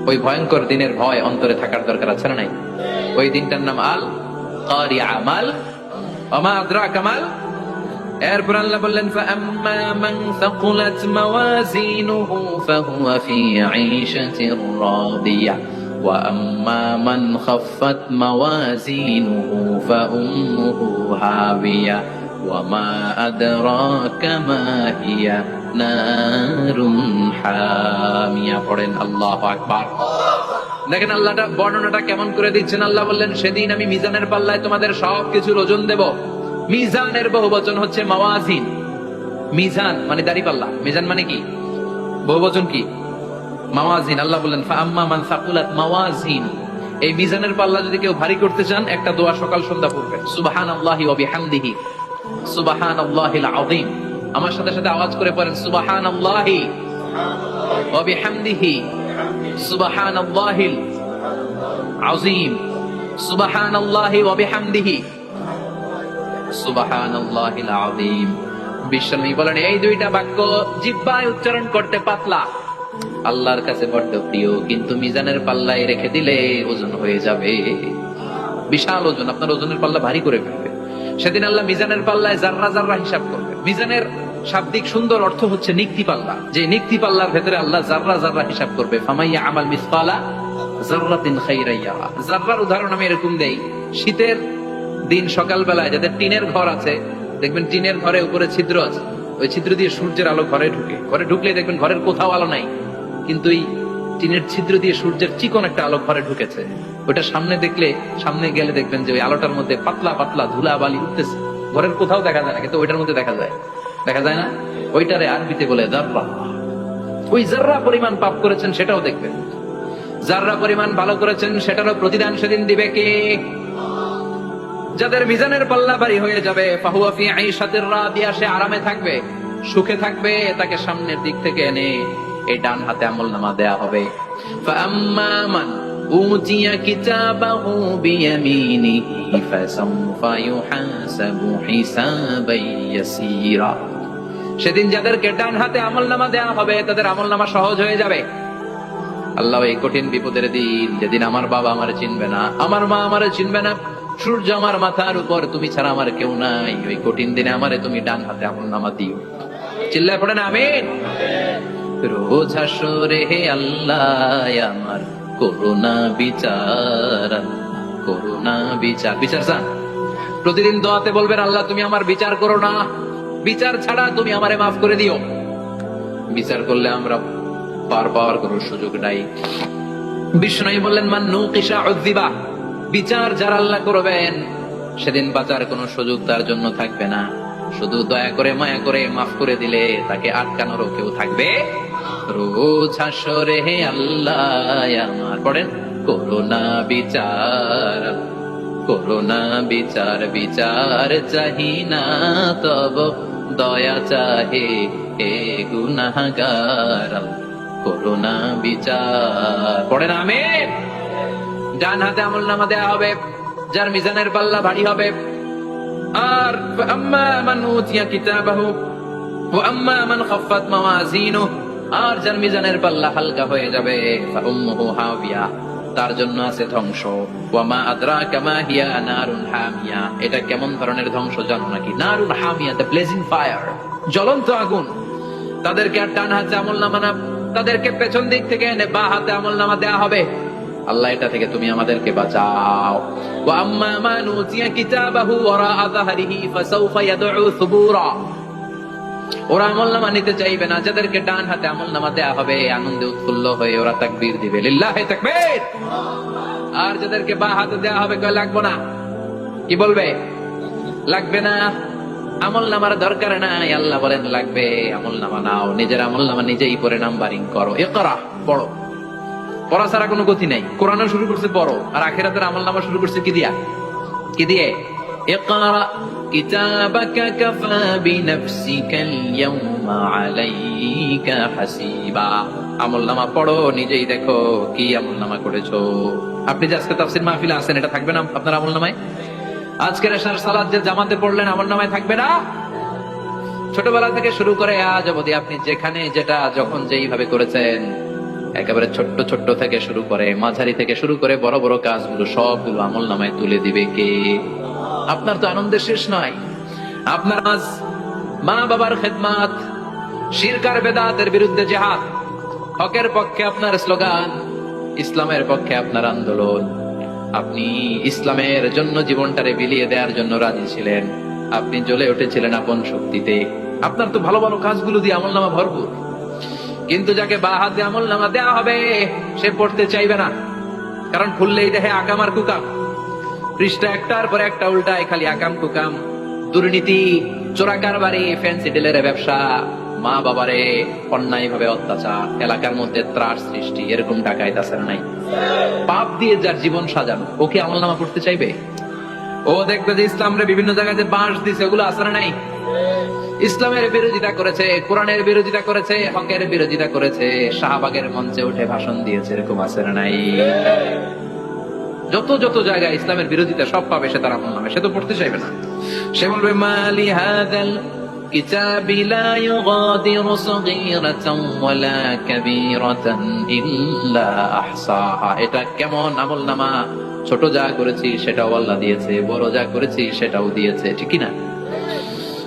ওই ভয়ঙ্কর দিনের ভয় অন্তরে থাকার দরকার আছে না নাই? ওই দিনটার নাম আল কারিআ, মাল ওমা আদরাকা মাল। এরপর আল্লাহ বললেন, ফাআম্মা মান সাকুলাত মাওয়াজিনুহু ফাহুয়া ফি ঈশাতির রাদিয়া وَأَمَّا مَنْ خَفَّتْ مَوَازِينُهُ فَأُمُّهُ هَاوِيَةٌ وَمَا أَدْرَاكَ مَا هِيَ نَارٌ حَامِيَةٌ। পড়েন আল্লাহু আকবার। দেখেন আল্লাহটা বর্ণনাটা কেমন করে দিচ্ছেন। আল্লাহ বললেন, সেদিন আমি মিজানের পাল্লায় তোমাদের সবকিছুর ওজন দেব। মিজানের বহুবচন হচ্ছে মাওয়াজিন। মিজান মানে দাঁড়িপাল্লা, মিজান মানে কি? বহুবচন কি? মাওয়াজিন। আল্লাহ বললেন, ফাআম্মা মান সাকুলাত মাওয়াজিন। এই মিজানের পাল্লা যদি কেউ ভারী করতে চান, একটা দোয়া সকাল সন্ধ্যা পড়বেন, সুবহানাল্লাহি ওয়া বিহামদিহি, সুবহানাল্লাহিল আযীম। আমার সাথে সাথে আওয়াজ করে পড়েন, সুবহানাল্লাহি ওয়া বিহামদিহি, সুবহানাল্লাহিল আযীম, সুবহানাল্লাহি ওয়া বিহামদিহি, সুবহানাল্লাহিল আযীম। বিশ্বনবী বলেন, এই দুইটা বাক্য জিহ্বায় উচ্চারণ করতে পাতলা, আল্লাহর কাছে বড্ড প্রিয়, কিন্তু মিজানের পাল্লায় রেখে দিলে ওজন হয়ে যাবে, বিশাল ওজন, আপনার ওজনের পাল্লা ভারী করে ফেলবে। সেদিন আল্লাহ মিজানের পাল্লায় জাররা জাররা হিসাব করবে। মিজানের শাব্দিক সুন্দর অর্থ হচ্ছে নিক্তি পাল্লা, যে নিক্তি পাল্লার ভেতরে আল্লাহ জাররা জাররা হিসাব করবে। ফামাইয়া আমাল মিসকালা জাররাতিন খাইরান ইয়ারা। জাররার উদাহরণ আমি এরকম দেই, শীতের দিন সকালবেলায় যাদের টিনের ঘর আছে, দেখবেন টিনের ঘরে উপরে ছিদ্র আছে, ওই ছিদ্র দিয়ে সূর্যের আলো ঘরে ঢুকে, ঘরে ঢুকলে দেখবেন ঘরের কোথাও আলো নাই, কিন্তু এই টিনের ছিদ্র দিয়ে সূর্যের চিকন একটা আলো ঘরে ঢুকেছে। ওটা সামনে দেখলে, সামনে গেলে দেখবেন যে ওই আলোটার মধ্যে পাতলা পাতলা ধুলা বালি উঠতেছে, ঘরের কোথাও দেখা যায় না, কিন্তু ওইটার মধ্যে দেখা যায়, দেখা যায় না? ওইটারে আরবিতে বলে জাররা। ওই জাররা পরিমাণ পাপ করেছেন সেটাও দেখবেন, জাররা পরিমাণ ভালো করেছেন সেটারও প্রতিদান সেদিন দিবে কে? যাদের মিজানের পাল্লা ভারী হয়ে যাবে, ফাহুয়া ফি ঈশাতির রাদিয়া, সে আরামে থাকবে, সুখে থাকবে, তাকে সামনের দিক থেকে এনে এই ডান হাতে আমলনামা দেয়া হবে। ফাআম্মা মান উতিয়া কিতাবাহু বিয়ামিনিহি ফাসাউফা ইউহাসাবু হিসাবান ইয়াসীরা। সেদিন যাদেরকে ডান হাতে আমলনামা দেওয়া হবে তাদের আমলনামা সহজ হয়ে যাবে। আল্লাহ এই কঠিন বিপদের দিন, যেদিন আমার বাবা আমারে চিনবে না, আমার মা আমারে চিনবে না, সূর্য আমার মাথার উপর, তুমি ছাড়া আমার কেউ নাই, ওই কঠিন দিনে আমারে তুমি ডান হাতে আমলনামা দিও। চিল্লায় পড়েন আমিন। রোজ হাসরে হে আল্লাহ আমার করুণা বিচার, করুণা বিচার। বিচার চান? প্রতিদিন দোয়াতে বলবেন, আল্লাহ তুমি আমার বিচার করো না, বিচার ছাড়া তুমি আমারে মাফ করে দিও। বিচার করলে আমরা পার পাওয়ার কোন সুযোগ নাই। বিষ্ণু বললেন, মান নুকিশা উযিবা, বিচার যারা আল্লাহ করবেন সেদিন বাঁচার কোন সুযোগ তার জন্য থাকবে না। শুধু দয়া করে মায়া করে মাফ করে দিলে তাকে আটকানোরও কেউ থাকবে। রোজ হাসরে হে আল্লাহ আমার, পড়েন, করুণা বিচার, করুণা বিচার, বিচার চাহি না তব দয়া চাহে হে গুনাহগার, করুণা বিচার। পড়েন আমিন। ডান হাতে আমলনামা দেয়া হবে যার মিজানের পাল্লা ভারী হবে। আর আম্মা মান উতিয়া কিতাবাহু ওয়া আম্মা মান খাফফাত মাওয়াজিনুহু, আর যার মিজানের পাল্লা হালকা হয়ে যাবে, ফাউম্মুহু হাবিয়া, তার জন্য আছে ধ্বংস। ওয়া মা আদরাকা মা হিয়া নারুন হামিয়া, এটা কেমন ধরনের ধ্বংস জানো নাকি? নারুন হামিয়া, দ্য ব্লেজিং ফায়ার, জ্বলন্ত আগুন। তাদেরকে আর ডান হাতে আমলনামা না, তাদেরকে পেছন দিক থেকে এনে বাঁ হাতে আমলনামা দেয়া হবে। আল্লাহ এটা থেকে তুমি আমাদেরকে বাঁচাও। ওয়া আম্মা মান উতিয়া কিতাবাহু ওয়ারাআ যাহরিহি ফাসাউফা ইয়াদউ সুবুরা, ওরা আমলনামা নিতে চাইবে না। যাদেরকে ডান হাতে আমলনামা দেয়া হবে আনন্দে উৎফুল্ল হয়ে ওরা তাকবীর দিবে, লিল্লাহি তাকবীর। আর যাদেরকে বাঁ হাতে দেয়া হবে কয় লাগবে না, কি বলবে? লাগবে না, আমলনামার দরকার নাই। আল্লাহ বলেন লাগবে, আমলনামা নাও, নিজের আমলনামা নিজেই পড়ে নাম্বারিং করো। ইকরা, পড়ো। পড়া ছাড়া কোনো গতি নাই। কোরআনও শুরু করছে পড়ো, আর আখিরাতের আমলনামা শুরু করছে কি দিয়া? কি দিয়ে? ইকরা কিতাবাকা কাফা বিনাফসিকাল ইয়াওমা আলাইকা হাসিবা। আমলনামা পড়ো, নিজেই দেখো কি আমলনামা করেছো। আপনি যে আজকে তাফসীর মাহফিলে আছেন, এটা থাকবে না আপনার আমলনামায়? আজকের এশার সালাত যে জামাতে পড়লেন, আমলনামায় থাকবে না? ছোটবেলা থেকে শুরু করে আজ অবধি আপনি যেখানে যেটা যখন যেইভাবে করেছেন, একেবারে ছোট্ট ছোট্ট থেকে শুরু করে মাঝারি থেকে শুরু করে বড় বড় কাজগুলো সবগুলো আমলনামায় তুলে দিবে কে? আপনার তো আনন্দের শেষ নয়। আপনার আজ মা বাবার খেদমাত, শিরক আর বেদাতের বিরুদ্ধে জিহাদ, হকের পক্ষে আপনার স্লোগান, ইসলামের পক্ষে আপনার আন্দোলন। আপনি ইসলামের জন্য জীবনটারে বিলিয়ে দেওয়ার জন্য রাজি ছিলেন। আপনি জ্বলে উঠেছিলেন আপন শক্তিতে। আপনার তো ভালো ভালো কাজগুলো দিয়ে আমলনামা ভরপুর। কিন্তু যাকে বাঁ হাতে আমলনামা দেওয়া হবে সে পড়তে চাইবে না, কারণ খুললেই দেখে আকাম আর কুকাম। পৃষ্ঠা একটার পর একটা উল্টায় খালি আকাম কুকাম, দুর্নীতি, চোরাকারবারি, ফ্যান্সি ডিলের ব্যবসা, মা বাবারে অন্যায় ভাবে অত্যাচার, এলাকার মধ্যে ত্রাস সৃষ্টি, এরকম ডাকাইত আছে না নাই? পাপ দিয়ে যার জীবন সাজানো, ওকে আমলনামা পড়তে চাইবে? ও দেখবে যে ইসলামরে বিভিন্ন জায়গায় যে বাঁশ দিছে, ওগুলো আছে না নাই? ইসলামের বিরোধিতা করেছে, কোরআনের বিরোধিতা করেছে, হকের বিরোধিতা করেছে, শাহবাগের মঞ্চে উঠে ভাষণ দিয়েছে, এরকম আছে না নাই? যত যত জায়গায় ইসলামের বিরোধিতা সব পাবে সে তার আমলনামা, সে তো পড়তে চাইবে না। সে বলবে মালি হাযাল কিতাবি লা ইউগাদিরু সগীরাতান ওয়ালা কাবীরাতান ইল্লা আহসাহা। এটা কেমন আমলনামা, ছোট যা করেছি সেটাও আল্লাহ দিয়েছে, বড় যা করেছি সেটাও দিয়েছে, ঠিক না?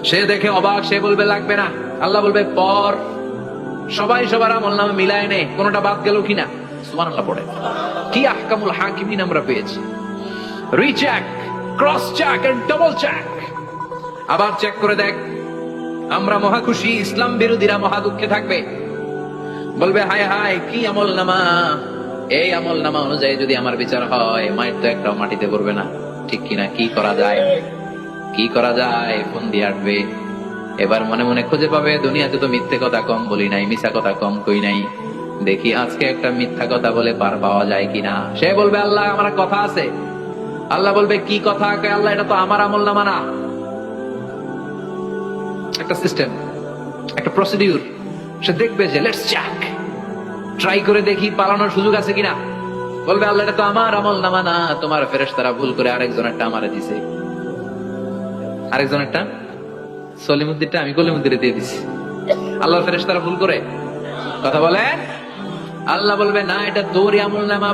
সে দেখে অবাক, সে বলবে লাগবে না। আল্লাহ বলবে পর, সবাই সবার আমলনামা মিলায় নে, কোনটা বাদ গেল কিনা। সুবহানাল্লাহ পড়ে। কি আহকামুল হাকিমিন আমরা পেয়েছি। Recheck, cross check and double check. আবার চেক করে দেখ। আমরা মহা খুশি, ইসলাম বিরোধীরা মহা দুঃখে থাকবে, বলবে হায় হায় কি আমলনামা, এই আমলনামা অনুযায়ী যদি আমার বিচার হয় মায়ের তো একটাও মাটিতে পড়বে না, ঠিক কিনা? কি করা যায়, কি করা যায়? ফোন দিয়ে আসবে। এবার মনে মনে খুঁজে পাবে দুনিয়াতে তো মিথ্যে কথা কম বলি নাই, মিথ্যা কথা কম কই নাই, দেখি আজকে একটা মিথ্যা কথা বলে পার পাওয়া যায় কিনা। সে বলবে আল্লাহ আমার কথা আছে। আল্লাহ বলবে কি কথা? আল্লাহ এটা তো আমার আমলনামা না। একটা সিস্টেম, একটা প্রসিডিউর। সে দেখবে যে লেটস চেক, ট্রাই করে দেখি পালানোর সুযোগ আছে কিনা। বলবে আল্লাহ এটা তো আমার আমলনামা না, তোমার ফেরেশতারা ভুল করে আরেকজনেরটা আমারে দিছে। আরেকজনেরটা সলিমুদ্দিনটা আমি কলিমুদ্দিনে দিয়ে দিছি। আল্লাহর ফেরেশতারা ভুল করে? কথা বলেন। আল্লাহ বলবে না এটা তোরই আমলনামা।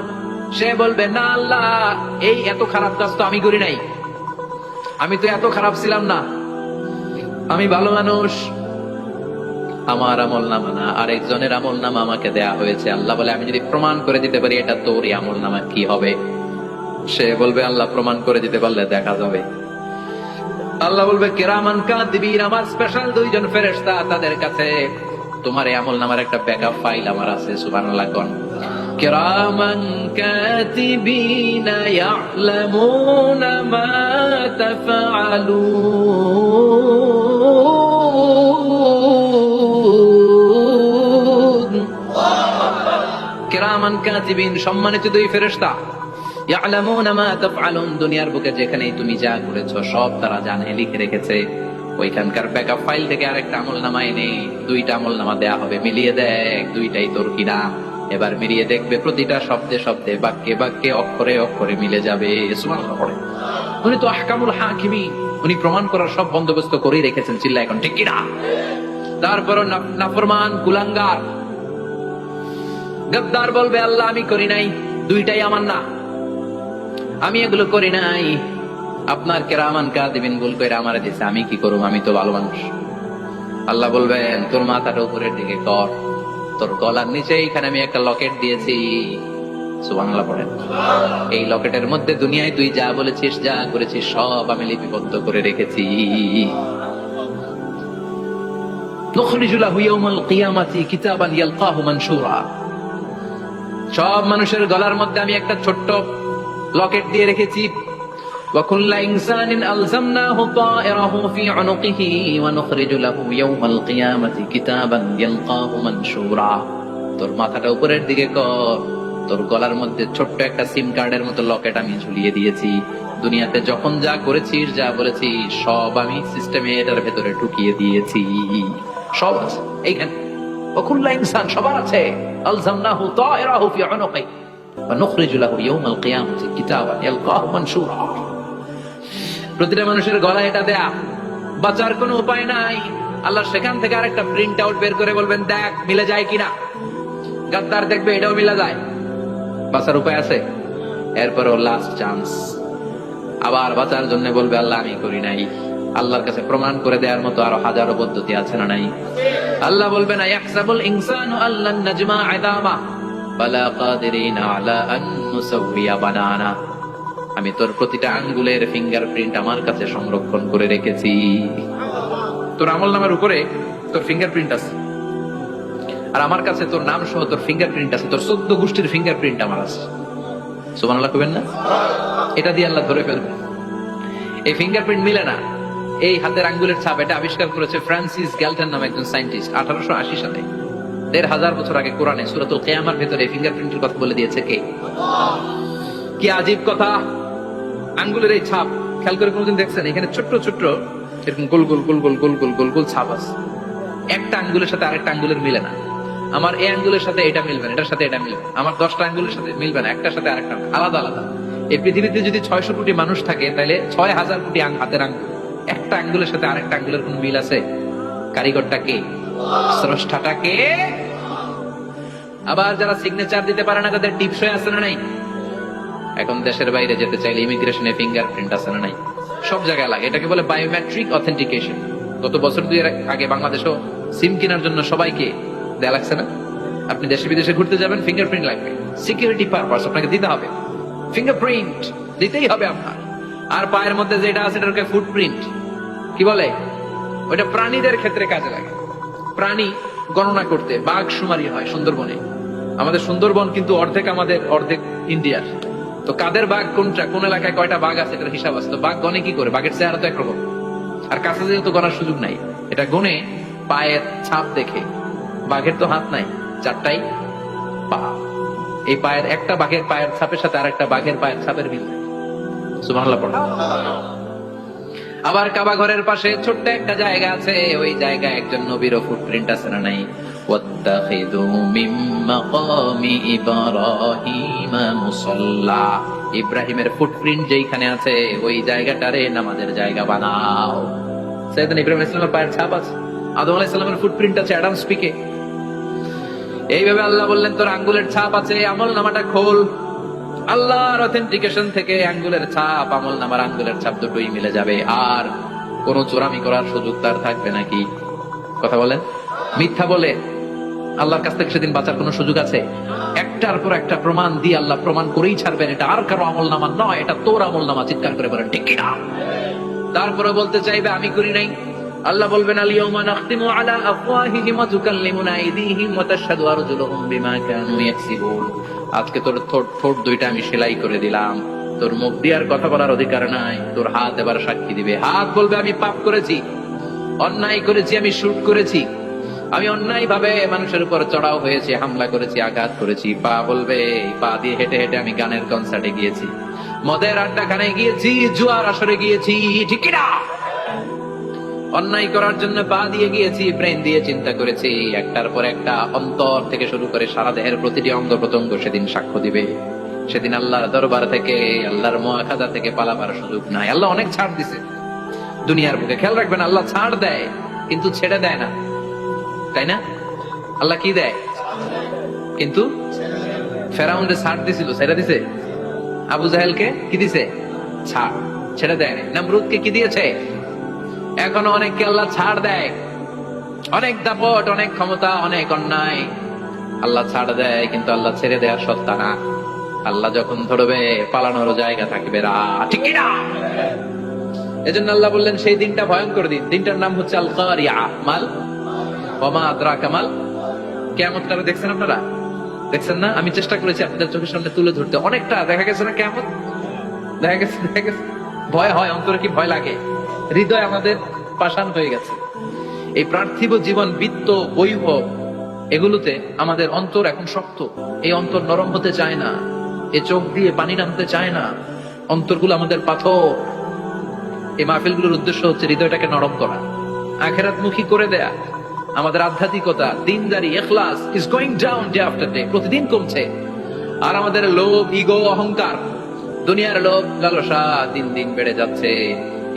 সে বলবে না আল্লাহ, এই এত খারাপ কাজ তো আমি করি নাই, আমি তো এত খারাপ ছিলাম না, আমি ভালো মানুষ। আমার আমলনামা না, আরেকজনের আমলনামা আমাকে দেয়া হয়েছে। আল্লাহ বলে আমি যদি প্রমাণ করে দিতে পারি এটা তোরই আমলনামা, কি হবে? সে বলবে আল্লাহ প্রমাণ করে দিতে পারলে দেখা যাবে। আল্লাহ বলবে কিরামান কাতিবিন, আমার স্পেশাল দুইজন ফেরেশতা, তাদের কাছে তোমার এই আমলনামার একটা ব্যাকআপ ফাইল আমার আছে। সুবহানাল্লাহ কোন কিরামান কাতিবিন ইয়ালামুনা মা তাফআলুন। কিরামান কাতিবিন সম্মানিত দুই ফেরেশতা, ইয়ালামুনা মা তাফআলুন, দুনিয়ার বুকে যেখানেই তুমি যা করেছো সব তারা জানে, লিখে রেখেছে। ওইখানকার ব্যাকআপ ফাইল থেকে আরেকটা আমলনামা এনে দুইটা আমলনামা দেয়া হবে, মিলিয়ে দেখ দুইটাই তোর কিনা। এবার মিলিয়ে দেখবে প্রতিটা শব্দে শব্দে, বাক্যে বাক্যে, অক্ষরে অক্ষরে মিলে যাবে। সুবহানাল্লাহ পড়ে। উনি তো আহকামুল হাকিমিন, উনি প্রমাণ করার সব বন্দোবস্ত করেই রেখেছেন। চিল্লা এখন ঠিক কিনা? তারপরও নাফরমান কুলাঙ্গার গদ্দার বলবে আল্লাহ আমি করি নাই, দুইটাই আমার না, আমি এগুলো করি নাই। আপনার কিরামান কাতিবিন ভুল করে আমারে দিছে, আমি কি করব, আমি তো ভালো মানুষ। আল্লাহ বলবেন তোর মাথাটা উপরের দিকে কর, তোর গলার নিচে এখানে আমি একটা লকেট দিয়েছি। সুবহানাল্লাহ পড়েন। এই লকেটের মধ্যে দুনিয়ায় তুই যা বলেছিস, যা করেছিস সব আমি লিপিবদ্ধ করে রেখেছি। নুখরিজু লাহু ইয়াওমাল কিয়ামাতি কিতাবান ইয়ালকাহু মানশুরা, সব মানুষের গলার মধ্যে আমি একটা ছোট্ট লকেট দিয়ে রেখেছি। ওয়া কুল্লু ইনসানিন আলজামনাহু তায়রাহু ফি উনুকিহি ওয়া নুখরিজু লাহু ইয়াওমাল কিয়ামাতি কিতাবান ইয়ালকাহু মানশুরা। তোর মাথাটা উপরের দিকে কর, তোর গলার মধ্যে ছোট্ট একটা সিম কার্ডের মতো লকেট আমি ঝুলিয়ে দিয়েছি। দুনিয়াতে যখন যা করেছিস, যা বলেছিস সব আমি সিস্টেমে এটার ভেতরে ঢুকিয়ে দিয়েছি। সব আছে এইখানে। ওয়া কুল্লু ইনসান, সবার আছে। আলজামনাহু তায়রাহু ফি উনুকিহি ওয়া নুখরিজু লাহু ইয়াওমাল কিয়ামাতি কিতাবান ইয়ালকাহু মানশুরা। প্রতিটা মানুষের গলায় এটা দেয়া, বাঁচার কোনো উপায় নাই। আল্লাহ সেখান থেকে আরেকটা প্রিন্ট আউট বের করে বলবেন দেখ মিলে যায় কিনা। গাদ্দার দেখবে এটাও মিলে যায়, বাঁচার উপায় আছে। এরপরও লাস্ট চান্স, আবার বাঁচার জন্য বলবে আল্লাহ আমি করি নাই। আল্লাহর কাছে প্রমাণ করে দেওয়ার মতো আরো হাজারো পদ্ধতি আছে না নাই? আল্লাহ বলবেন ইয়াহসাবুল ইনসানু আল্লান নাজমা ইদামা বালা কাদিরিনা আলা আন নুসাউইয়া বানানা। আমি তোর প্রতিটা আঙ্গুলের ফিঙ্গারপ্রিন্ট আমার কাছে সংরক্ষণ করে রেখেছি। তোর আমলনামার উপরে তোর ফিঙ্গারপ্রিন্ট আছে, আর আমার কাছে তোর নাম সহ তোর ফিঙ্গারপ্রিন্ট আছে, তোর 14 গোষ্ঠীর ফিঙ্গারপ্রিন্ট আমার আছে। সুবহানাল্লাহ কইবেন না? এটা দিয়ে আল্লাহ ধরে ফেলবে। এই ফিঙ্গারপ্রিন্ট মিলে না, এই হাতের আঙ্গুলের ছাপ, এটা আবিষ্কার করেছে ফ্রান্সিস গ্যালটন নামে একজন সায়েন্টিস্ট 1880 সালে। 1500 বছর আগে কোরআনে সূরাতুল কিয়ামার ভেতরে ফিঙ্গারপ্রিন্টের কথা বলে দিয়েছে কে? কি আজীব কথা! আঙ্গুলের এই ছাপ খেয়াল করে কোনদিন দেখছেন? এখানে ছোট্ট ছোট্ট এরকম গোল গোল গোল গোল গোল গোল গোল গোল ছাপ আছে। একটা আঙ্গুলের সাথে আরেকটা আঙ্গুলের মিলে না। আমার এই আঙ্গুলের সাথে এটা মিলবে না, এটার সাথে এটা মিলবে, আমার 10টা আঙ্গুলের সাথে মিলবে না, একটার সাথে আরেকটা আলাদা আলাদা। এই পৃথিবীতে যদি 600 কোটি মানুষ থাকে তাহলে 6000 কোটি হাতের আঙ্গুল, একটা আঙ্গুলের সাথে আরেকটা আঙ্গুলের কোন মিল আছে? কারিগরটা কে? স্রষ্টাটা কে? আবার যারা সিগনেচার দিতে পারে না তাদের টিপসই আছে না নাই? এখন দেশের বাইরে যেতে চাইলে ইমিগ্রেশনে ফিঙ্গারপ্রিন্ট আছে না নাই? সব জায়গায় লাগে। এটাকে বলে বায়োমেট্রিক অথেন্টিকেশন। গত বছর 2 আগে বাংলাদেশও সিম কেনার জন্য সবাইকে দেয়া লাগছে না? আপনি দেশে বিদেশে ঘুরতে যাবেন, ফিঙ্গারপ্রিন্ট লাগবে, সিকিউরিটি পারপাস আপনাকে দিতে হবে। ফিঙ্গারপ্রিন্ট দিতেই হবে আপনার। আর পায়ের মধ্যে যেটা আছে এটাকে ফুটপ্রিন্ট কি বলে? ওইটা প্রাণীদের ক্ষেত্রে কাজে লাগে। প্রাণী গণনা করতে বাঘ শুমারি হয় সুন্দরবনে। আমাদের সুন্দরবন কিন্তু অর্ধেক আমাদের, অর্ধেক ইন্ডিয়ার। তো কাদের বাঘ কোনটা, কোন এলাকায় কয়টা বাঘ আছে এটার হিসাব আছে। তো বাঘ গনে কি করে? বাঘের চেহারা তো একরকম, আর কাছে যেহেতু গণার সুযোগ নাই, এটা গনে পায়ের ছাপ দেখে। বাঘের তো হাত নাই, 4টাই পা। এই পায়ের একটা বাঘের পায়ের ছাপের সাথে আরেকটা বাঘের পায়ের ছাপের মিল। সুবহানাল্লাহ পড়ো। আবার কাবা ঘরের পাশে ছোট্ট একটা জায়গা আছে, ওই জায়গায় একজন নবীরও ফুটপ্রিন্ট আছে না নাই? ওয়াত্তাখিযু মিন মাকামি ইব্রাহিমা মুসাল্লা। ইব্রাহিমের ফুটপ্রিন্ট যেখানে আছে ওই জায়গাটারে নামাজের জায়গা বানাও। সাইয়েদনা ইব্রাহিম আলাইহিস সালামের পায়ের ছাপ আছে। আদম আলাইহিস সালামের ফুটপ্রিন্ট আছে অ্যাডামস পিকে। এইভাবে আল্লাহ বললেন তোর আঙ্গুলের ছাপ আছে, আমল নামাটা খোল। আল্লাহর অথেন্টিকেশন থেকে আঙ্গুলের ছাপ, আমল নামার আঙ্গুলের ছাপ দুটোই মিলে যাবে, আর কোন চোরামি করার সুযোগ তার থাকবে নাকি? কথা বলেন। মিথ্যা বলে আল্লাহর কাছ থেকে সেদিন বাঁচার কোন সুযোগ আছে? একটার পর একটা প্রমাণ দিয়ে আল্লাহ প্রমাণ করেই ছাড়বেন, এটা আর কারো আমল নামা নয়, এটা তোর আমল নামা। চিৎকার করে বলেন ঠিক কিনা? তারপরে বলতে চাইবে আমি করি নাই। আল্লাহ বলবেন আল-ইয়াওমা নাখতিমু আলা আফওয়াহিহিম ওয়া তুকাল্লিমুনা আইদিহিম ওয়া তাশহাদু আরজুলুহুম বিমা কানু ইয়াকসিবুন। আজকে তোর ঠোঁট দুইটা আমি সেলাই করে দিলাম, তোর মুখ দিয়ে আর কথা বলার অধিকার নাই। তোর হাত এবার সাক্ষী দিবে। হাত বলবে আমি পাপ করেছি, অন্যায় করেছি, আমি শুট করেছি, আমি অন্যায় ভাবে মানুষের উপর চড়াও হয়েছি, হামলা করেছি, আঘাত করেছি। পা বলবে পা দিয়ে হেঁটে হেঁটে আমি গানের কনসার্টে গিয়েছি, মদের আড্ডাখানে গিয়েছি, জুয়ার আসরে গিয়েছি, ঠিক কিনা? অন্যায় করার জন্য পা দিয়ে গিয়েছি, ব্রেন দিয়ে চিন্তা করেছি। একটার পর একটা অন্তর থেকে শুরু করে সারা দেহের প্রতিটি অঙ্গ প্রত্যঙ্গ সেদিন সাক্ষ্য দিবে। সেদিন আল্লাহর দরবার থেকে, আল্লাহর মুআখাযা থেকে পালাবার সুযোগ নাই। আল্লাহ অনেক ছাড় দিছে দুনিয়ার বুকে। খেয়াল রাখবেন, আল্লাহ ছাড় দেয় কিন্তু ছেড়ে দেয় না, তাই না? আল্লাহ কি দেয়? কিন্তু ফেরাউনকে ছাড় দিছিল, ছেড়ে দিছে। আবু জাহেলকে কি দিছে? ছাড়, ছেড়ে দেয়। নমরুদকে কি দিয়েছে? এখনো অনেককে আল্লাহ ছাড় দেয়। অনেক দাপট, অনেক ক্ষমতা, অনেক অন্যায় আল্লাহ ছাড় দেয়, কিন্তু আল্লাহ ছেড়ে দেওয়ার সত্তা না। আল্লাহ যখন ধরবে পালানোর জায়গা থাকবে না, ঠিক কিনা? এজন্য আল্লাহ বললেন সেই দিনটা ভয়ঙ্কর দিন। দিনটার নাম হচ্ছে আল কারিয়া। মাল ওয়া মা আদরাকা মাল। কিয়ামতটা দেখছেন আপনারা? দেখছেন না? আমি চেষ্টা করেছি আপনাদের চোখের সামনে তুলে ধরতে। অনেকটা দেখা গেছে না কিয়ামত? দেখা গেছে। ভয় হয়, অন্তরে কি ভয় লাগে? হৃদয় আমাদের পাষাণ হয়ে গেছে। এই পার্থিব জীবন, বিত্ত, বৈভব, এগুলোতে আমাদের অন্তর এখন শক্ত। এই অন্তর নরম হতে চায় না, এই চোখ দিয়ে পানি নামতে চায় না, অন্তরগুলো আমাদের পাথর। এই মাহফিলগুলোর উদ্দেশ্য হচ্ছে হৃদয়টাকে নরম করা, আখিরাতমুখী করে দেয়া। আমাদের আধ্যাত্মিকতা, দিনদারি, ইখলাস is going down day after day, প্রতিদিন কমছে। আর আমাদের লোভ, ইগো, অহংকার, দুনিয়ার লোভ লালসা দিন দিন বেড়ে যাচ্ছে।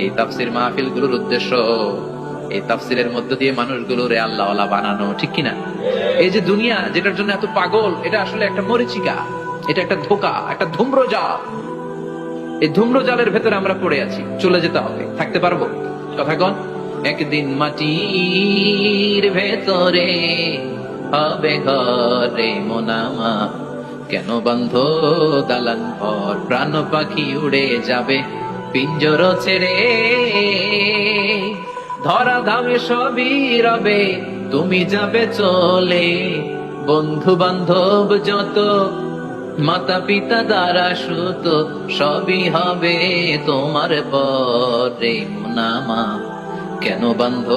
এই তাফসির মাহফিলগুলোর উদ্দেশ্য এই তাফসিরের মধ্য দিয়ে মানুষগুলোরে আল্লাহওয়ালা বানানো, ঠিক কিনা? এই যে দুনিয়া যেটার জন্য এত পাগল, এটা আসলে একটা মরিচিকা, এটা একটা ধোঁকা, একটা ধূম্রজাল। এই ধূম্রজালের ভেতরে আমরা পড়ে আছি, চলে যেতে হবে। থাকতে পারবো? কথা কন। একদিন মাটির ভেতরে হবে ঘরে মোনামা, কেন বন্ধ দালান ঘর, প্রাণ পাখি উড়ে যাবে পিঞ্জর ছেড়ে, ধরা ধামে সবই রবে, তুমি যাবে চলে, বন্ধু বান্ধব যত, মাতা পিতা দ্বারা সুত, সবই হবে তোমার পরে মোনামা, কেন বন্ধ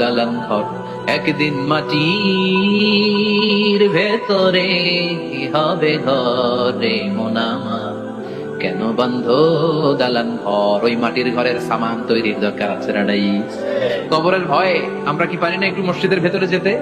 দালান ঘর, একদিন মাটির ভেতরে হবে ঘরে মোনামা, কেন বন্ধ দালান ঘর। ওই মাটির ঘরের সামান তৈরির দরকার আছে না নাই? কবরের ভয়ে আমরা কি পারি না একটু মসজিদের ভেতরে যেতে?